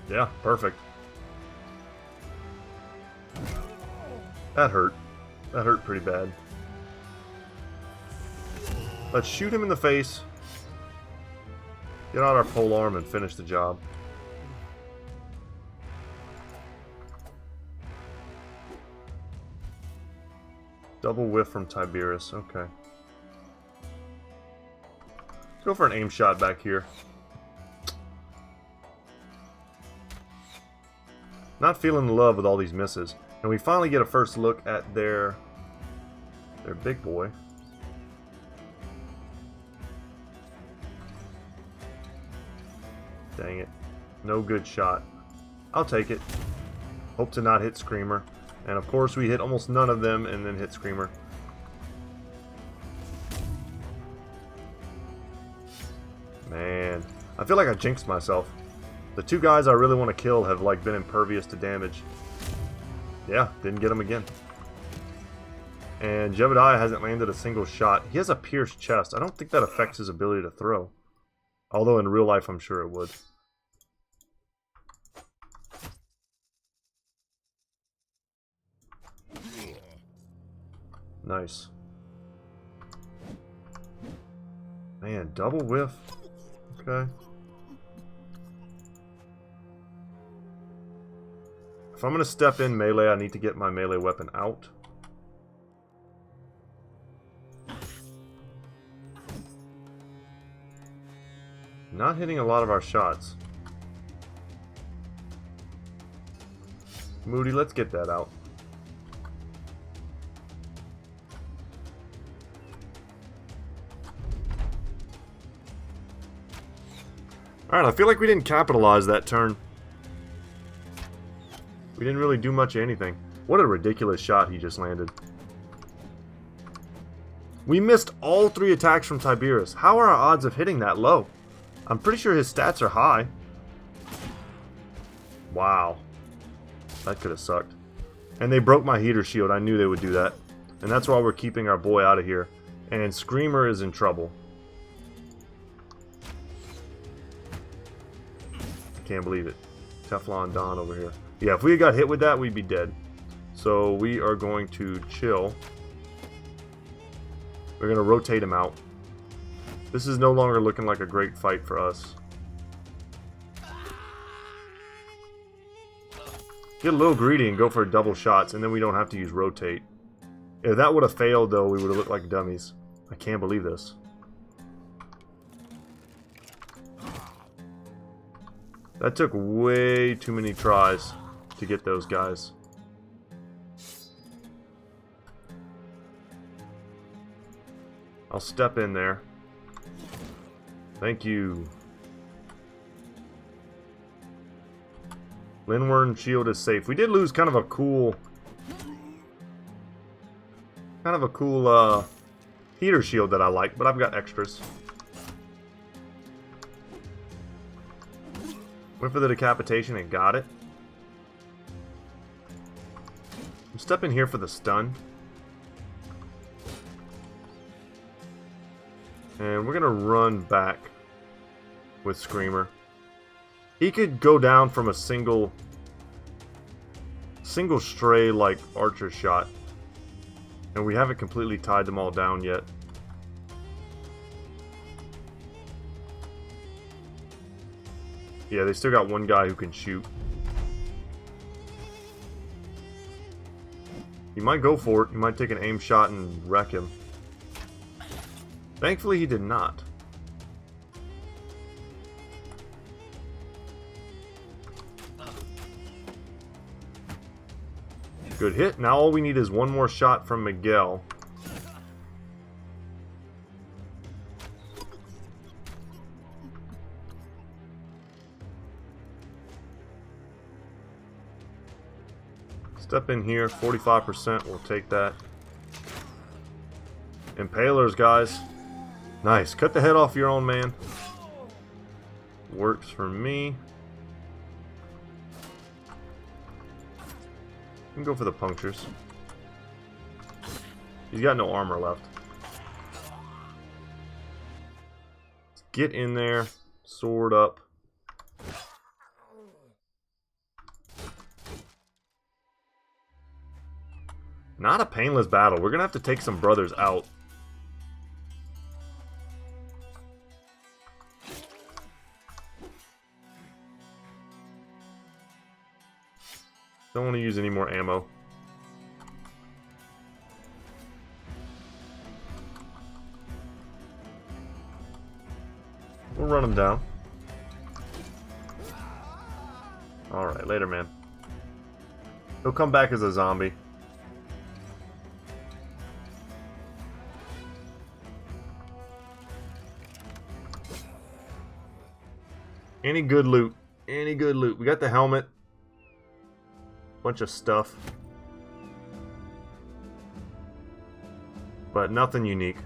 Yeah, perfect. That hurt. That hurt pretty bad. Let's shoot him in the face. Get out our pole arm and finish the job. Double whiff from Tiberius. Okay. Let's go for an aim shot back here. Not feeling the love with all these misses. And we finally get a first look at their big boy. Dang it. No good shot. I'll take it. Hope to not hit Screamer. And of course we hit almost none of them and then hit Screamer. I feel like I jinxed myself. The two guys I really want to kill have like been impervious to damage. Yeah, didn't get him again. And Jebediah hasn't landed a single shot. He has a pierced chest. I don't think that affects his ability to throw. Although in real life I'm sure it would. Nice. Man, double whiff. Okay. If I'm going to step in melee, I need to get my melee weapon out. Not hitting a lot of our shots. Moody, let's get that out. Alright, I feel like we didn't capitalize that turn. We didn't really do much of anything. What a ridiculous shot he just landed. We missed all 3 attacks from Tiberius. How are our odds of hitting that low? I'm pretty sure his stats are high. Wow. That could have sucked. And they broke my heater shield. I knew they would do that. And that's why we're keeping our boy out of here. And Screamer is in trouble. Can't believe it. Teflon Don over here. Yeah, if we had got hit with that, we'd be dead. So we are going to chill. We're going to rotate him out. This is no longer looking like a great fight for us. Get a little greedy and go for double shots, and then we don't have to use rotate. If that would have failed, though, we would have looked like dummies. I can't believe this. That took way too many tries to get those guys. I'll step in there. Thank you. Linwern shield is safe. We did lose kind of a cool heater shield that I like, but I've got extras. Went for the decapitation and got it. I'm stepping here for the stun. And we're going to run back with Screamer. He could go down from a single stray like archer shot. And we haven't completely tied them all down yet. Yeah, they still got one guy who can shoot. He might go for it. He might take an aim shot and wreck him. Thankfully, he did not. Good hit. Now all we need is one more shot from Miguel. Step in here, 45%, we'll take that. Impalers, guys. Nice. Cut the head off your own man. Works for me. You can go for the punctures. He's got no armor left. Let's get in there. Sword up. Not a painless battle. We're going to have to take some brothers out. Don't want to use any more ammo. We'll run him down. Alright, later, man. He'll come back as a zombie. Any good loot. Any good loot. We got the helmet. Bunch of stuff. But nothing unique.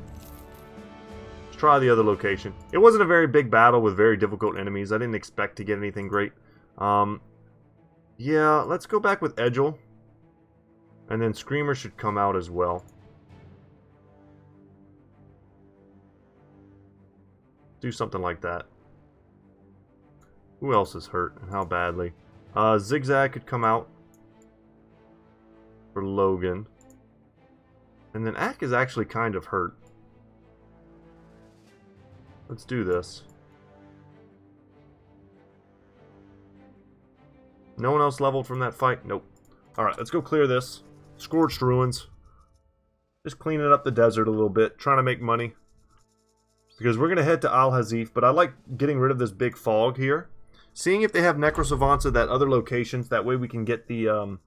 try the other location. It wasn't a very big battle with very difficult enemies. I didn't expect to get anything great. Yeah, let's go back with Edgel. And then Screamer should come out as well. Do something like that. Who else is hurt and how badly? Zigzag could come out for Logan. And then Ack is actually kind of hurt. Let's do this. No one else leveled from that fight? Nope. Alright, let's go clear this. Scorched Ruins. Just cleaning up the desert a little bit. Trying to make money. Because we're going to head to Al Hazif. But I like getting rid of this big fog here. Seeing if they have Necrosavants at that other locations. That way we can get the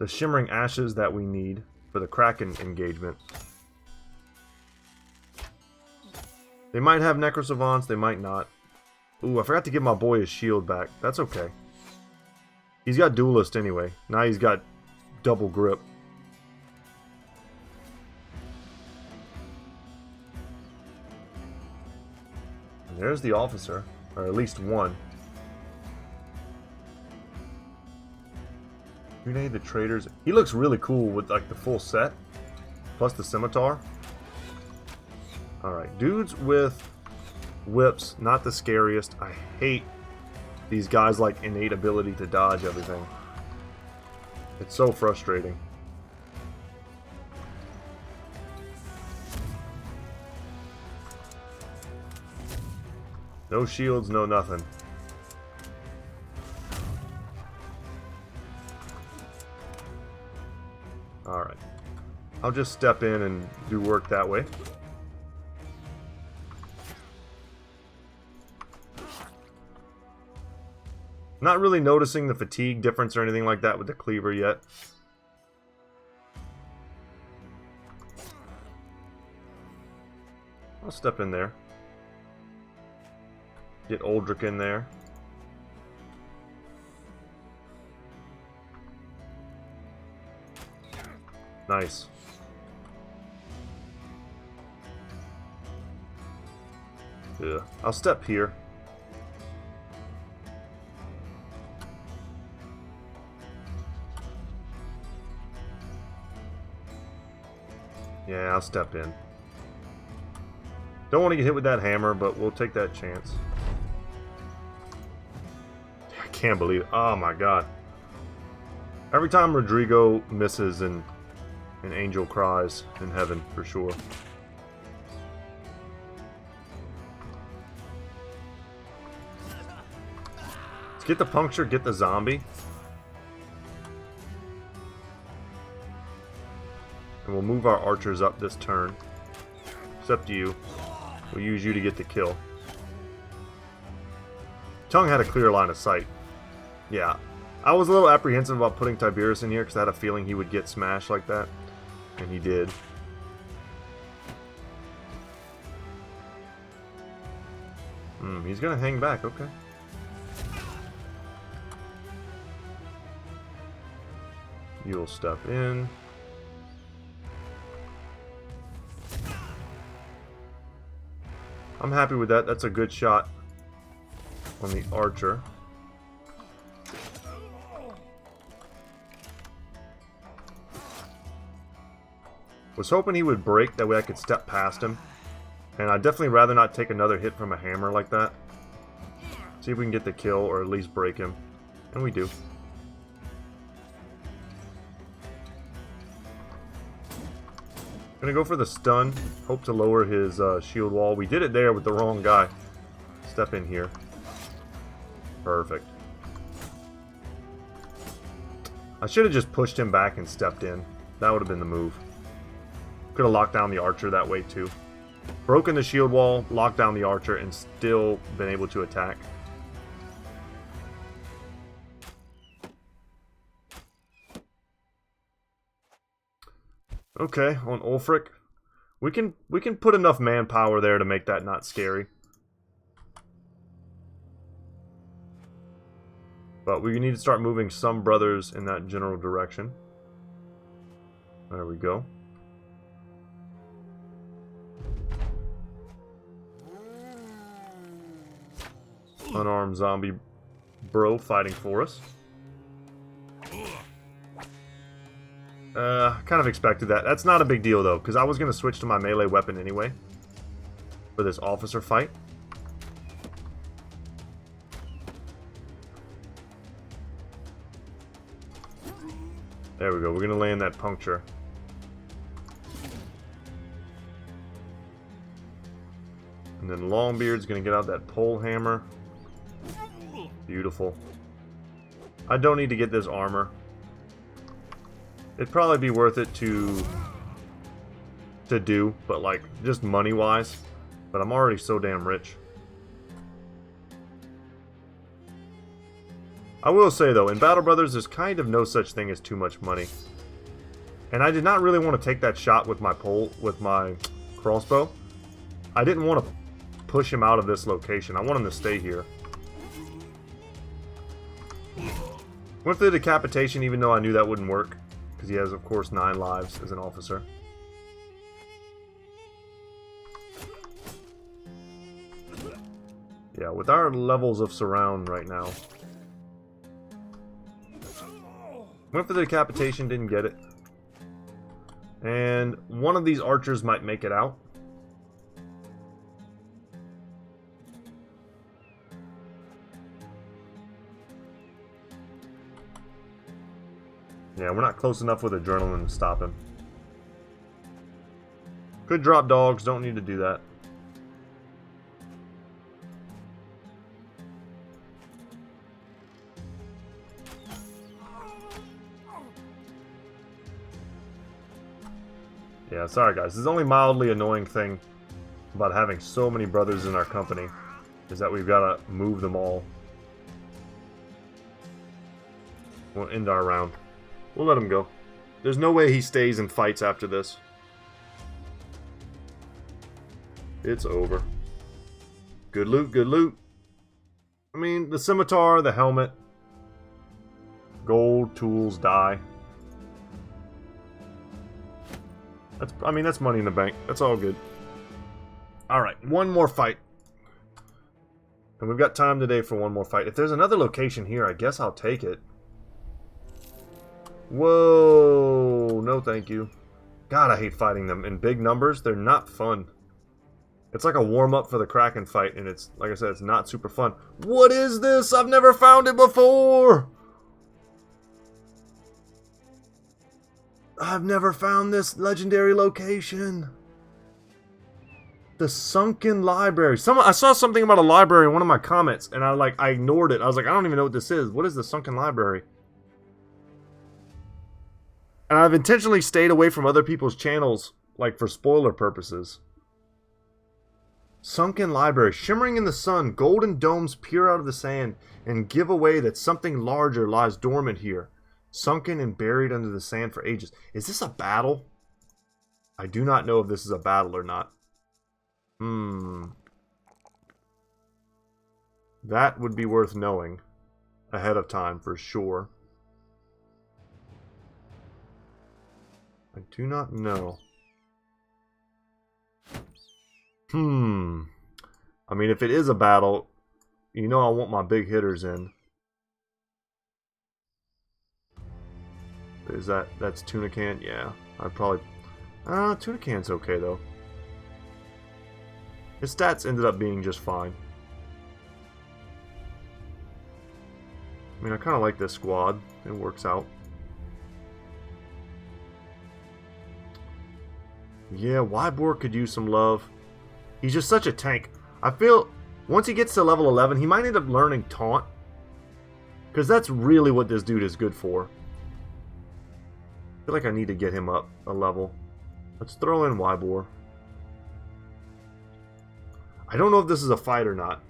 Shimmering Ashes that we need for the Kraken engagement. They might have Necrosavants. They might not. Ooh, I forgot to give my boy his shield back. That's okay. He's got Duelist anyway. Now he's got double grip. And there's the officer. Or at least one. Grenade the traders. He looks really cool with like the full set. Plus the scimitar. Alright, dudes with whips, not the scariest. I hate these guys like innate ability to dodge everything. It's so frustrating. No shields, no nothing. Alright. I'll just step in and do work that way. Not really noticing the fatigue difference or anything like that with the cleaver yet. I'll step in there. Get Uldric in there. Nice. Yeah, I'll step here. Yeah, I'll step in. Don't want to get hit with that hammer, but we'll take that chance. I can't believe it. Oh my god. Every time Rodrigo misses and an angel cries in heaven, for sure. Let's get the puncture, get the zombie. And we'll move our archers up this turn. Except you. We'll use you to get the kill. Tongue had a clear line of sight. Yeah. I was a little apprehensive about putting Tiberius in here because I had a feeling he would get smashed like that. And he did. He's gonna hang back, okay. You'll step in. I'm happy with that. That's a good shot on the archer. Was hoping he would break, that way I could step past him. And I'd definitely rather not take another hit from a hammer like that. See if we can get the kill, or at least break him. And we do. Gonna go for the stun. Hope to lower his shield wall. We did it there with the wrong guy. Step in here. Perfect. I should have just pushed him back and stepped in. That would have been the move. Could have locked down the archer that way too. Broken the shield wall, locked down the archer, and still been able to attack. Okay, on Ulfric. We can put enough manpower there to make that not scary. But we need to start moving some brothers in that general direction. There we go. unarmed zombie bro fighting for us. Kind of expected that. That's not a big deal though, because I was going to switch to my melee weapon anyway for this officer fight. There we go. We're going to land that puncture. And then Longbeard's going to get out that pole hammer. Beautiful. I don't need to get this armor. It'd probably be worth it to do, but like, just money-wise. But I'm already so damn rich. I will say though, in Battle Brothers, there's kind of no such thing as too much money. And I did not really want to take that shot with my crossbow. I didn't want to push him out of this location. I want him to stay here. Went for the decapitation, even though I knew that wouldn't work. Because he has, of course, 9 lives as an officer. Yeah, with our levels of surround right now. Went for the decapitation, didn't get it. And one of these archers might make it out. Yeah, we're not close enough with adrenaline to stop him. Could drop dogs, don't need to do that. Yeah, sorry guys. This is the only mildly annoying thing about having so many brothers in our company, is that we've got to move them all. We'll end our round. We'll let him go. There's no way he stays and fights after this. It's over. Good loot, good loot. I mean, the scimitar, the helmet, gold, tools, dye. That's money in the bank. That's all good. Alright, one more fight. And we've got time today for one more fight. If there's another location here, I guess I'll take it. Whoa, no thank you. God, I hate fighting them in big numbers. They're not fun. It's like a warm-up for the Kraken fight, and it's, like I said, it's not super fun. What is this? I've never found it before! I've never found this legendary location. The Sunken Library. I saw something about a library in one of my comments, and I ignored it. I was like, I don't even know what this is. What is the Sunken Library? And I've intentionally stayed away from other people's channels, like for spoiler purposes. Sunken Library. Shimmering in the sun, golden domes peer out of the sand and give away that something larger lies dormant here. Sunken and buried under the sand for ages. Is this a battle? I do not know if this is a battle or not. That would be worth knowing ahead of time for sure. I do not know. I mean, if it is a battle, you know I want my big hitters in. Is that's tuna can? Yeah, I'd probably... tuna can's okay though. His stats ended up being just fine. I mean, I kind of like this squad. It works out. Yeah, Wybor could use some love. He's just such a tank. I feel once he gets to level 11, he might end up learning Taunt. Because that's really what this dude is good for. I feel like I need to get him up a level. Let's throw in Wybor. I don't know if this is a fight or not.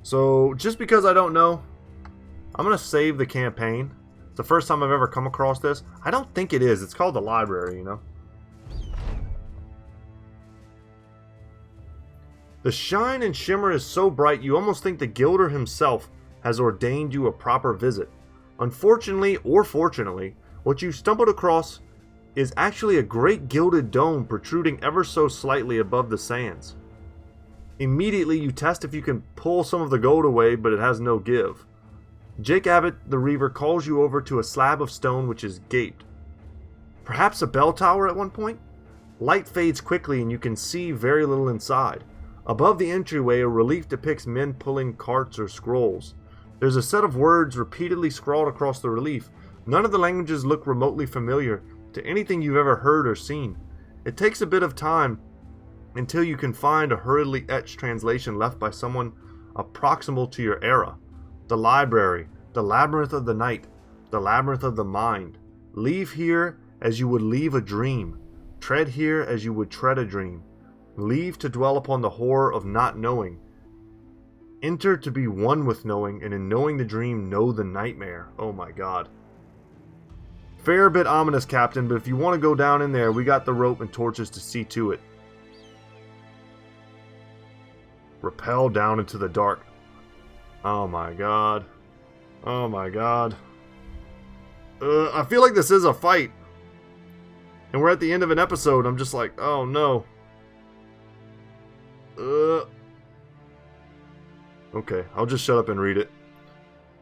So, just because I don't know, I'm going to save the campaign. It's the first time I've ever come across this. I don't think it is. It's called the library, you know. The shine and shimmer is so bright you almost think the Gilder himself has ordained you a proper visit. Unfortunately, or fortunately, what you stumbled across is actually a great gilded dome protruding ever so slightly above the sands. Immediately, you test if you can pull some of the gold away, but it has no give. Jake Abbott, the Reaver, calls you over to a slab of stone which is gaped. Perhaps a bell tower at one point? Light fades quickly and you can see very little inside. Above the entryway, a relief depicts men pulling carts or scrolls. There's a set of words repeatedly scrawled across the relief. None of the languages look remotely familiar to anything you've ever heard or seen. It takes a bit of time until you can find a hurriedly etched translation left by someone approximal to your era. The library, the labyrinth of the night, the labyrinth of the mind. Leave here as you would leave a dream. Tread here as you would tread a dream. Leave to dwell upon the horror of not knowing. Enter to be one with knowing, and in knowing the dream, know the nightmare. Oh my god. Fair bit ominous, Captain, but if you want to go down in there, we got the rope and torches to see to it. Rappel down into the dark. Oh my god. Oh my god. I feel like this is a fight. And we're at the end of an episode. I'm just like, oh no. Okay, I'll just shut up and read it.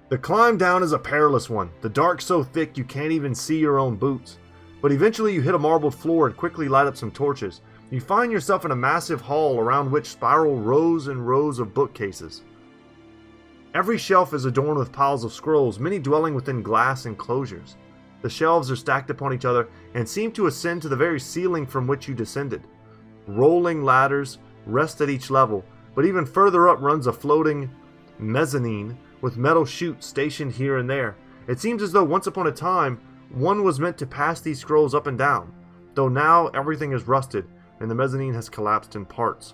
The climb down is a perilous one. The dark's so thick you can't even see your own boots. But eventually you hit a marbled floor and quickly light up some torches. You find yourself in a massive hall around which spiral rows and rows of bookcases. Every shelf is adorned with piles of scrolls, many dwelling within glass enclosures. The shelves are stacked upon each other and seem to ascend to the very ceiling from which you descended. Rolling ladders rest at each level, but even further up runs a floating mezzanine with metal chutes stationed here and there. It seems as though once upon a time, one was meant to pass these scrolls up and down, though now everything is rusted and the mezzanine has collapsed in parts.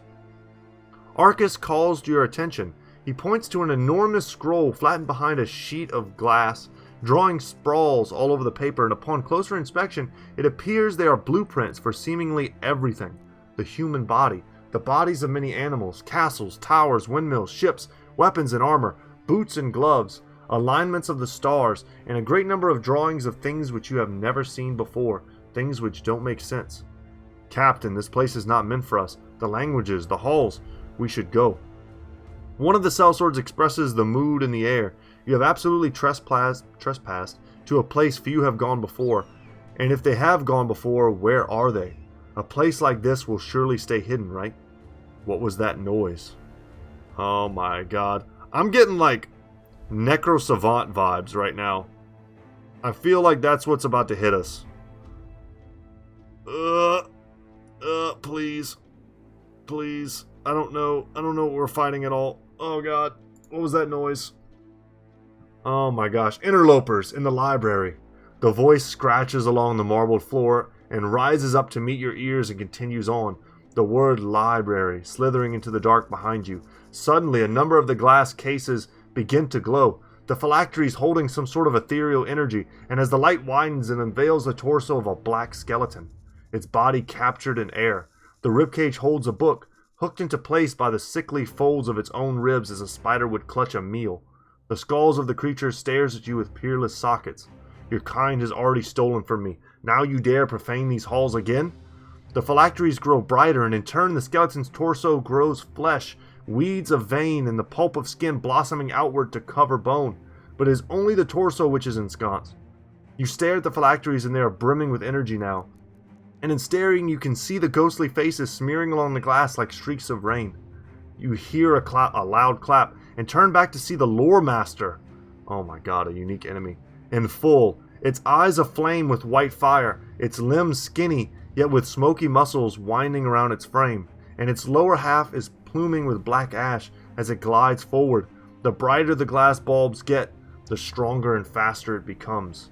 Arcus calls to your attention. He points to an enormous scroll flattened behind a sheet of glass, drawing sprawls all over the paper, and upon closer inspection, it appears they are blueprints for seemingly everything. The human body, the bodies of many animals, castles, towers, windmills, ships, weapons and armor, boots and gloves, alignments of the stars, and a great number of drawings of things which you have never seen before, things which don't make sense. Captain, this place is not meant for us. The languages, the halls, we should go. One of the sellswords expresses the mood in the air. You have absolutely trespassed to a place few have gone before, and if they have gone before, where are they? A place like this will surely stay hidden, right? What was that noise? Oh my god. I'm getting like Necro Savant vibes right now. I feel like that's what's about to hit us. Please. Please. I don't know what we're fighting at all. Oh god. What was that noise? Oh my gosh. Interlopers in the library. The voice scratches along the marbled floor and rises up to meet your ears and continues on. The word library slithering into the dark behind you. Suddenly, a number of the glass cases begin to glow. The phylacteries holding some sort of ethereal energy, and as the light widens, it unveils the torso of a black skeleton, its body captured in air. The ribcage holds a book, hooked into place by the sickly folds of its own ribs as a spider would clutch a meal. The skulls of the creature stares at you with peerless sockets. Your kind has already stolen from me. Now you dare profane these halls again? The phylacteries grow brighter, and in turn the skeleton's torso grows flesh, weeds of vein, and the pulp of skin blossoming outward to cover bone. But it is only the torso which is ensconced. You stare at the phylacteries, and they are brimming with energy now. And in staring, you can see the ghostly faces smearing along the glass like streaks of rain. You hear a loud clap, and turn back to see the Loremaster. Oh my god, a unique enemy. In full, its eyes aflame with white fire, its limbs skinny, yet with smoky muscles winding around its frame, and its lower half is pluming with black ash as it glides forward. The brighter the glass bulbs get, the stronger and faster it becomes.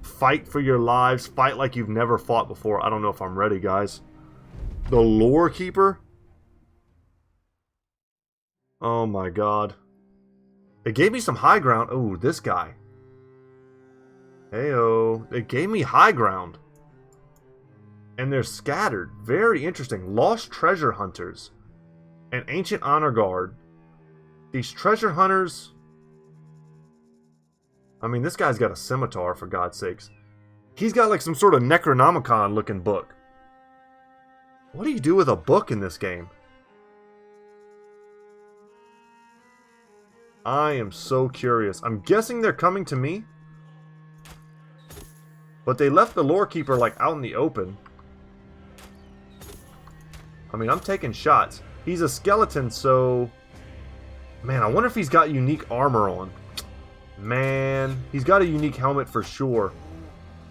Fight for your lives, fight like you've never fought before. I don't know if I'm ready, guys. The Lore Keeper? Oh my god. It gave me some high ground. Oh, this guy. Heyo. It gave me high ground. And they're scattered. Very interesting. Lost treasure hunters. An ancient honor guard. These treasure hunters... I mean, this guy's got a scimitar, for God's sakes. He's got like some sort of Necronomicon looking book. What do you do with a book in this game? I am so curious. I'm guessing they're coming to me. But they left the lore keeper like out in the open. I mean, I'm taking shots. He's a skeleton, so... Man, I wonder if he's got unique armor on. Man, he's got a unique helmet for sure.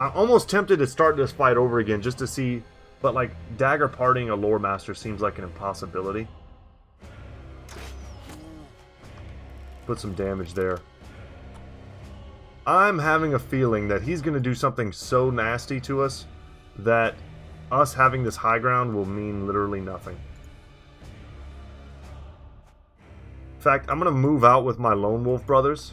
I'm almost tempted to start this fight over again just to see... But, like, dagger parting a Loremaster seems like an impossibility. Put some damage there. I'm having a feeling that he's going to do something so nasty to us that us having this high ground will mean literally nothing. In fact, I'm going to move out with my Lone Wolf brothers.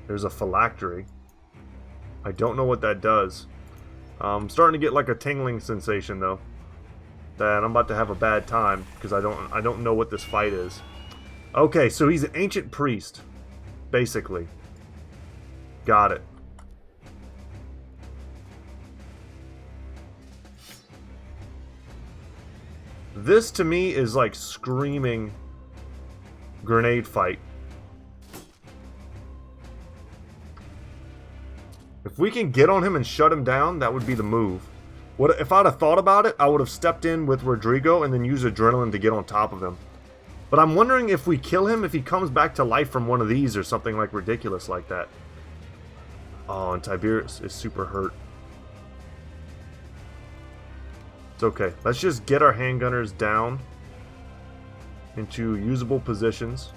There's a phylactery. I don't know what that does. I'm starting to get like a tingling sensation though. That I'm about to have a bad time because I don't know what this fight is. Okay, so he's an ancient priest, basically. Got it. This to me is like screaming grenade fight. If we can get on him and shut him down, that would be the move. What if I'd have thought about it, I would have stepped in with Rodrigo and then used adrenaline to get on top of him. But I'm wondering if we kill him, if he comes back to life from one of these or something like ridiculous like that. Oh, and Tiberius is super hurt. It's okay. Let's just get our handgunners down into usable positions.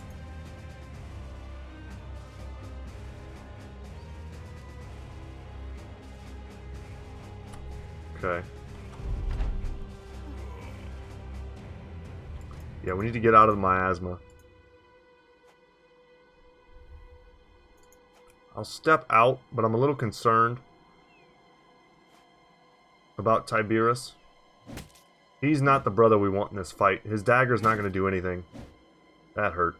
Okay. Yeah, we need to get out of the miasma. I'll step out, but I'm a little concerned about Tiberius. He's not the brother we want in this fight. His dagger's not going to do anything. That hurt.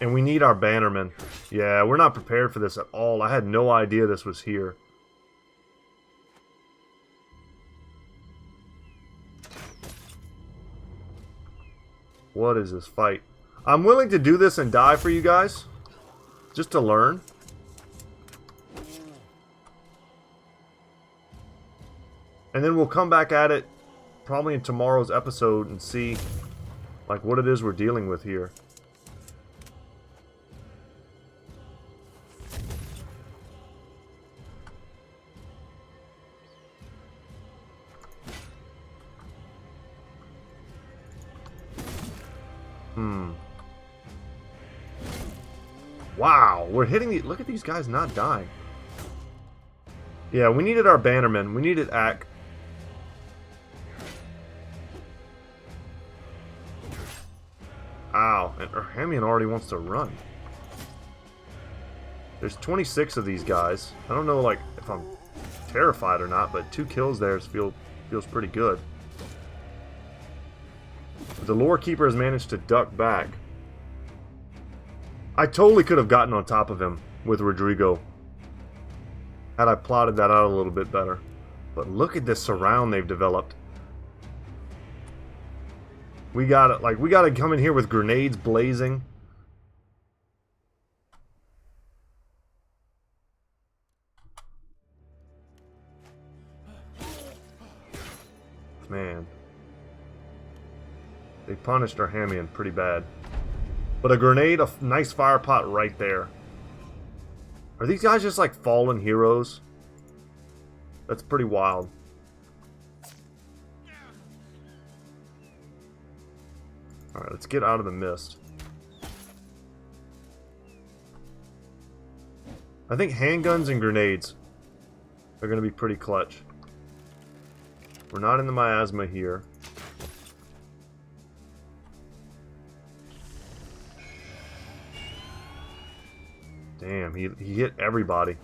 And we need our bannermen. Yeah, we're not prepared for this at all. I had no idea this was here. What is this fight? I'm willing to do this and die for you guys. Just to learn. And then we'll come back at it probably in tomorrow's episode and see like what it is we're dealing with here. Wow, we're hitting the... Look at these guys not dying. Yeah, we needed our bannermen. We needed Ak. Ow, and Urhamian already wants to run. There's 26 of these guys. I don't know, like, if I'm terrified or not, but 2 kills there feels pretty good. But the lore keeper has managed to duck back. I totally could have gotten on top of him with Rodrigo had I plotted that out a little bit better. But look at this surround they've developed. We gotta come in here with grenades blazing. Man. They punished our Urhamian pretty bad. But a grenade, a nice fire pot right there. Are these guys just like fallen heroes? That's pretty wild. Alright, let's get out of the mist. I think handguns and grenades are going to be pretty clutch. We're not in the miasma here. Damn, he hit everybody.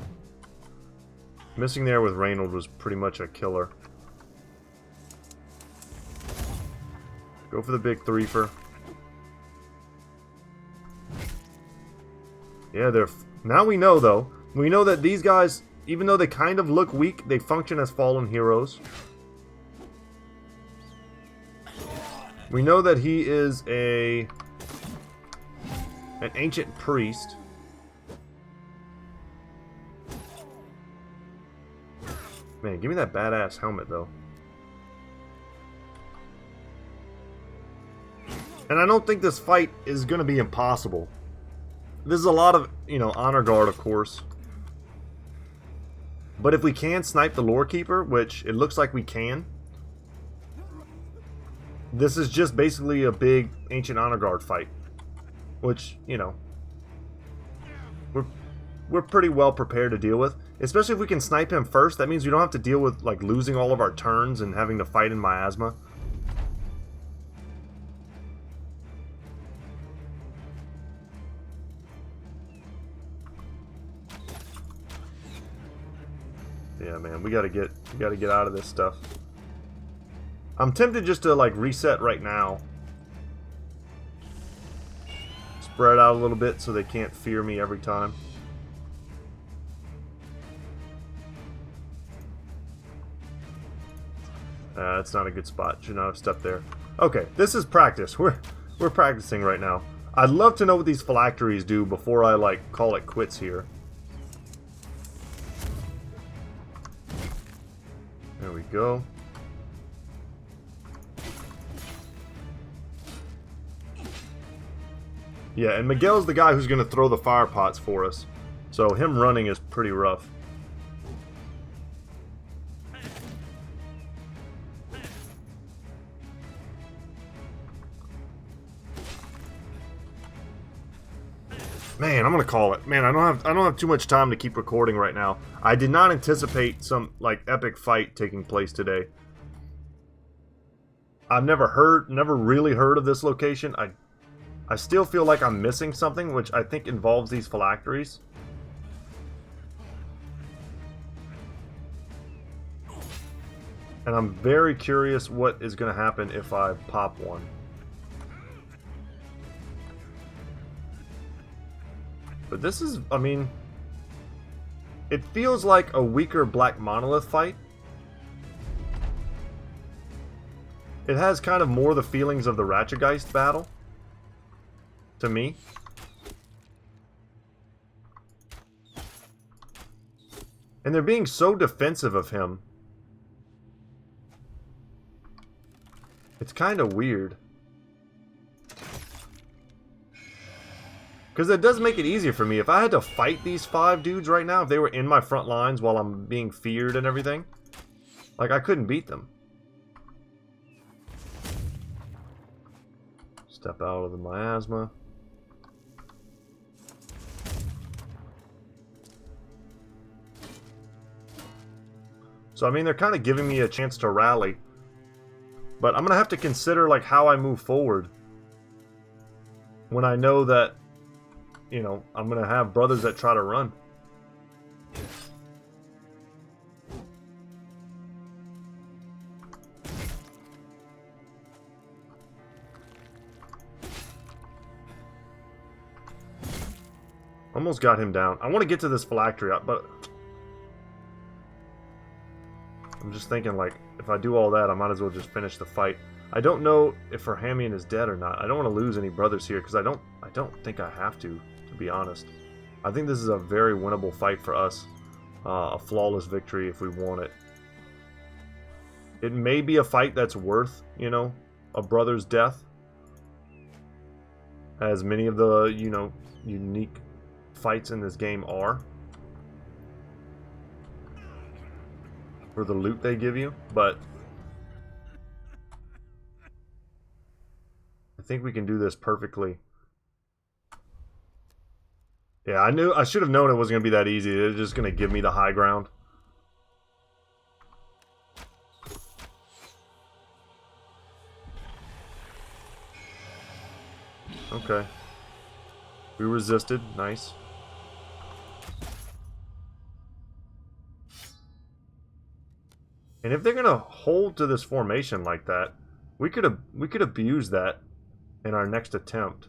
Missing there with Reynold was pretty much a killer. Go for the big threefer. Yeah, they're... Now we know, though. We know that these guys, even though they kind of look weak, they function as fallen heroes. We know that he is an ancient priest. Man, give me that badass helmet, though. And I don't think this fight is going to be impossible. This is a lot of, you know, honor guard, of course. But if we can snipe the lore keeper, which it looks like we can, this is just basically a big ancient honor guard fight. Which, you know, we're pretty well prepared to deal with. Especially if we can snipe him first. That means we don't have to deal with, like, losing all of our turns and having to fight in miasma. Yeah, man, we gotta get out of this stuff. I'm tempted just to, like, reset right now. Spread out a little bit so they can't fear me every time. That's not a good spot. Should not have stepped there. Okay, this is practice. We're practicing right now. I'd love to know what these phylacteries do before I, like, call it quits here. There we go. Yeah, and Miguel's the guy who's going to throw the fire pots for us. So him running is pretty rough. Man, I'm gonna call it. Man, I don't have too much time to keep recording right now. I did not anticipate some, like, epic fight taking place today. I've never really heard of this location. I still feel like I'm missing something, which I think involves these phylacteries. And I'm very curious what is gonna happen if I pop one. But this is, I mean, it feels like a weaker Black Monolith fight. It has kind of more the feelings of the Ratchageist battle, to me. And they're being so defensive of him. It's kind of weird. Because it does make it easier for me. If I had to fight these 5 dudes right now, if they were in my front lines while I'm being feared and everything, like, I couldn't beat them. Step out of the miasma. So, I mean, they're kind of giving me a chance to rally. But I'm going to have to consider, like, how I move forward. When I know that, you know, I'm going to have brothers that try to run. Almost got him down. I want to get to this phylactery, but I'm just thinking, like, if I do all that, I might as well just finish the fight. I don't know if Verhamian is dead or not. I don't want to lose any brothers here, because I don't think I have to be honest. I think this is a very winnable fight for us. A flawless victory if we want it. It may be a fight that's worth, you know, a brother's death. As many of the, you know, unique fights in this game are. For the loot they give you, but I think we can do this perfectly. Yeah, I should have known it wasn't going to be that easy. They're just going to give me the high ground. Okay. We resisted. Nice. And if they're going to hold to this formation like that, we could abuse that in our next attempt.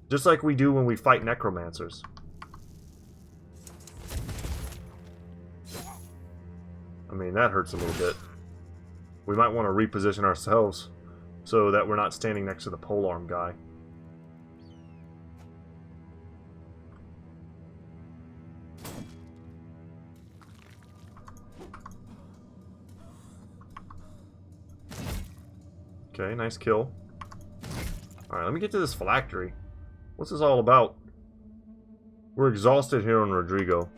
Just like we do when we fight necromancers. I mean, that hurts a little bit. We might want to reposition ourselves so that we're not standing next to the polearm guy. Okay, nice kill. Alright, let me get to this phylactery. What's this all about? We're exhausted here on Rodrigo.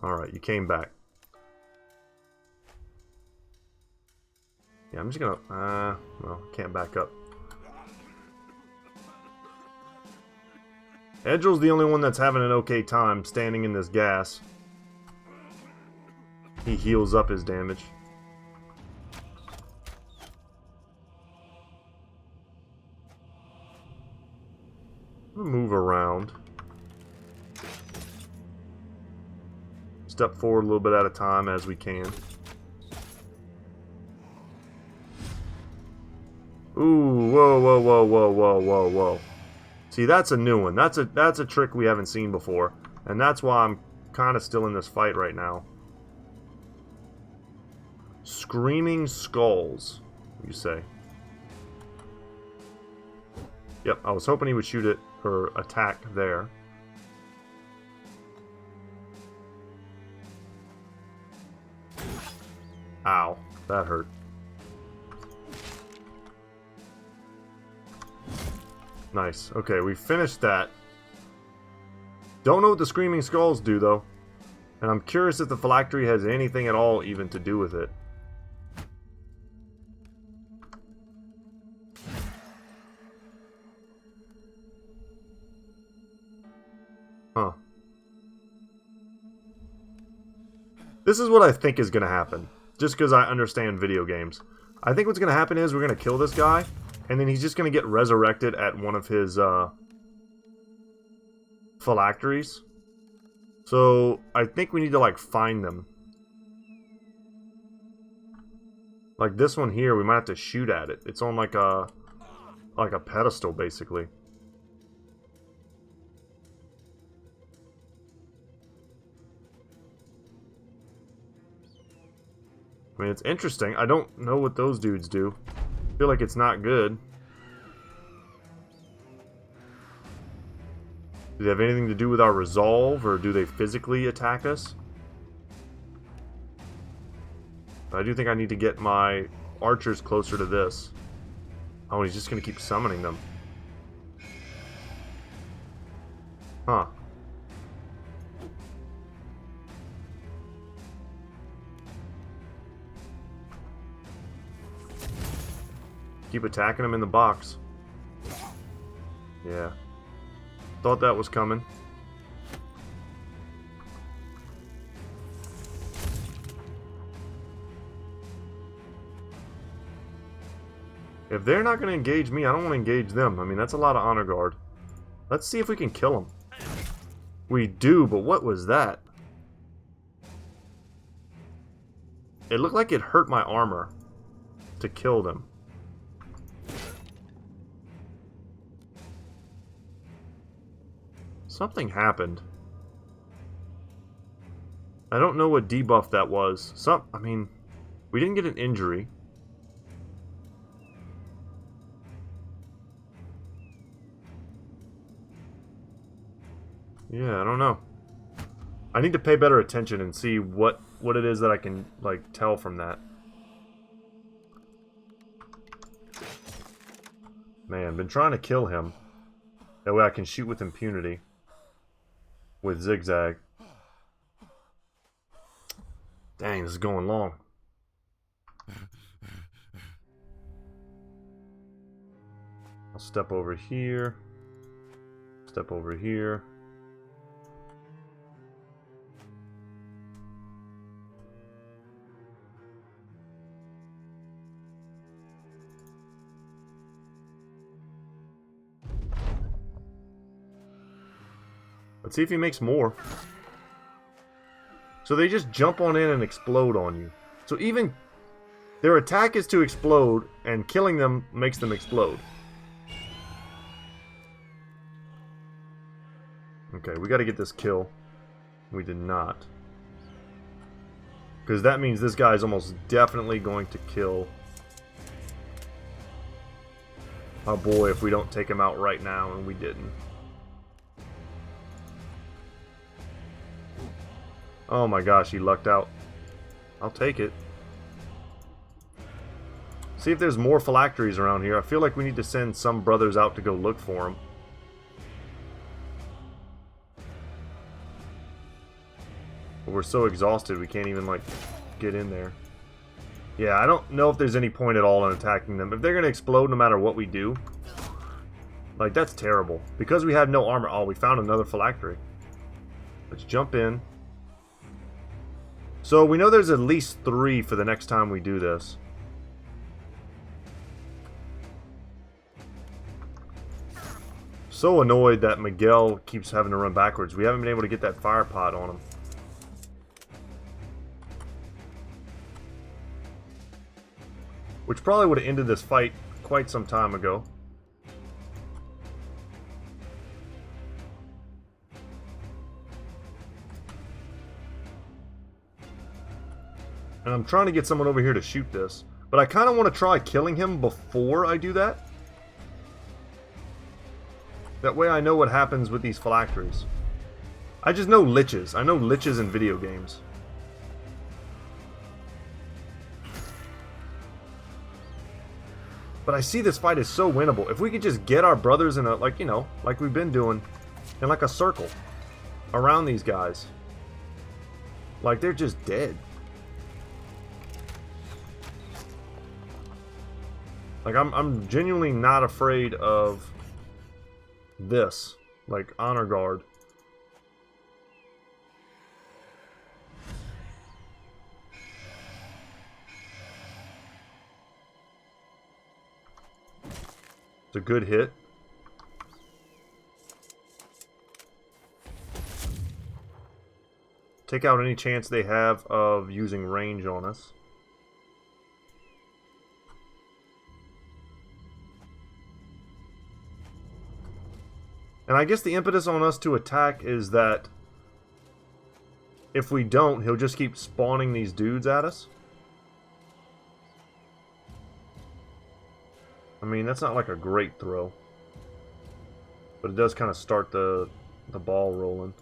Alright, you came back. Yeah, I'm just gonna... well, can't back up. Edgel's the only one that's having an okay time standing in this gas. He heals up his damage. I'm gonna move around. Step forward a little bit at a time as we can. Ooh, whoa, whoa, whoa, whoa, whoa, whoa, whoa. See, that's a new one. That's a trick we haven't seen before. And that's why I'm kind of still in this fight right now. Screaming skulls, you say. Yep, I was hoping he would shoot it or attack there. Ow, that hurt. Nice. Okay, we finished that. Don't know what the Screaming Skulls do, though. And I'm curious if the phylactery has anything at all even to do with it. Huh. This is what I think is going to happen. Just because I understand video games. I think what's going to happen is we're going to kill this guy. And then he's just going to get resurrected at one of his phylacteries. So I think we need to like find them. Like this one here, we might have to shoot at it. It's on like a pedestal basically. I mean, it's interesting. I don't know what those dudes do. I feel like it's not good. Do they have anything to do with our resolve, or do they physically attack us? I do think I need to get my archers closer to this. Oh, he's just going to keep summoning them. Huh. Keep attacking him in the box. Yeah. Thought that was coming. If they're not going to engage me, I don't want to engage them. I mean, that's a lot of honor guard. Let's see if we can kill them. We do, but what was that? It looked like it hurt my armor to kill them. Something happened. I don't know what debuff that was. I mean, we didn't get an injury. Yeah, I don't know. I need to pay better attention and see what it is that I can, like, tell from that. Man, been trying to kill him. That way I can shoot with impunity. With zigzag. Dang, this is going long. I'll step over here. Step over here. Let's see if he makes more. So they just jump on in and explode on you. So even their attack is to explode, and killing them makes them explode. Okay, we gotta get this kill. We did not. Because that means this guy is almost definitely going to kill our boy if we don't take him out right now, and we didn't. Oh my gosh, he lucked out. I'll take it. See if there's more phylacteries around here. I feel like we need to send some brothers out to go look for them. But we're so exhausted we can't even, like, get in there. Yeah, I don't know if there's any point at all in attacking them. If they're going to explode no matter what we do, like, that's terrible. Because we have no armor. Oh, we found another phylactery. Let's jump in. So we know there's at least 3 for the next time we do this. So annoyed that Miguel keeps having to run backwards. We haven't been able to get that fire pot on him. Which probably would have ended this fight quite some time ago. And I'm trying to get someone over here to shoot this. But I kind of want to try killing him before I do that. That way I know what happens with these phylacteries. I just know liches. I know liches in video games. But I see this fight is so winnable. If we could just get our brothers in a, like, you know, like we've been doing, in like a circle around these guys. Like, they're just dead. Like, I'm genuinely not afraid of this. Like, honor guard. It's a good hit. Take out any chance they have of using range on us. And I guess the impetus on us to attack is that if we don't, he'll just keep spawning these dudes at us. I mean, that's not like a great throw. But it does kind of start the ball rolling.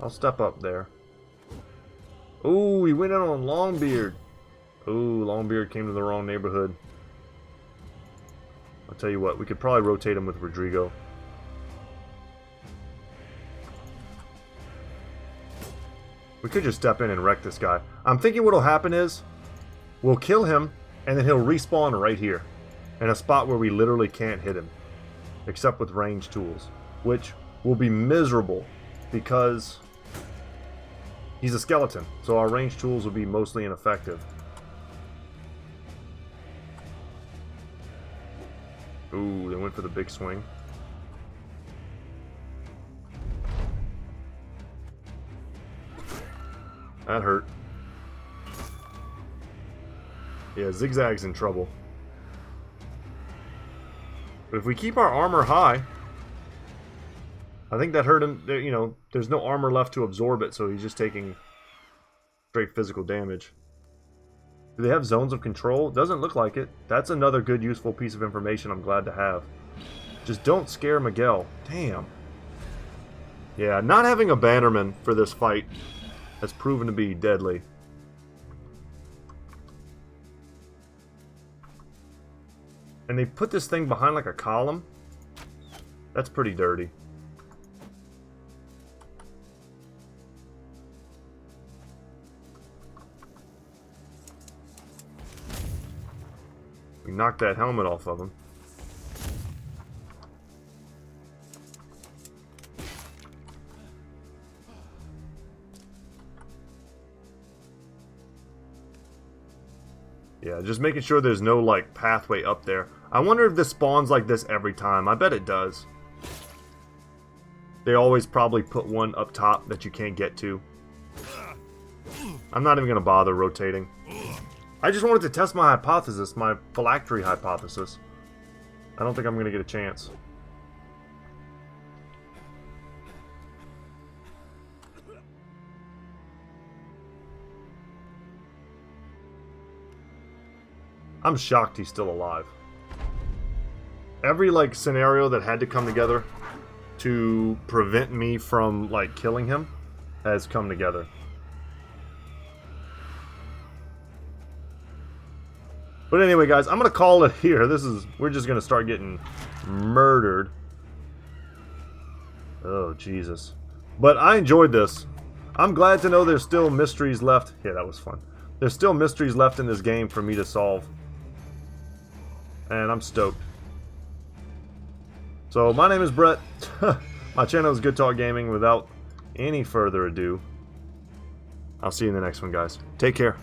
I'll step up there. Ooh, he went in on Longbeard. Ooh, Longbeard came to the wrong neighborhood. I'll tell you what, we could probably rotate him with Rodrigo. We could just step in and wreck this guy. I'm thinking what'll happen is, we'll kill him, and then he'll respawn right here. In a spot where we literally can't hit him. Except with ranged tools. Which will be miserable, because he's a skeleton. So our ranged tools will be mostly ineffective. Ooh, they went for the big swing. That hurt. Yeah, Zigzag's in trouble. But if we keep our armor high, I think that hurt him. You know, there's no armor left to absorb it, so he's just taking straight physical damage. Do they have zones of control? Doesn't look like it. That's another good, useful piece of information I'm glad to have. Just don't scare Miguel. Damn. Yeah, not having a bannerman for this fight has proven to be deadly. And they put this thing behind like a column. That's pretty dirty. We knocked that helmet off of him. Yeah, just making sure there's no, like, pathway up there. I wonder if this spawns like this every time. I bet it does. They always probably put one up top that you can't get to. I'm not even going to bother rotating. I just wanted to test my hypothesis, my phylactery hypothesis. I don't think I'm going to get a chance. I'm shocked he's still alive. Every, like, scenario that had to come together to prevent me from, like, killing him has come together. But anyway, guys, I'm going to call it here. We're just going to start getting murdered. Oh, Jesus. But I enjoyed this. I'm glad to know there's still mysteries left. Yeah, that was fun. There's still mysteries left in this game for me to solve. And I'm stoked. So, my name is Brett. My channel is Goodtalk Gaming. Without any further ado, I'll see you in the next one, guys. Take care.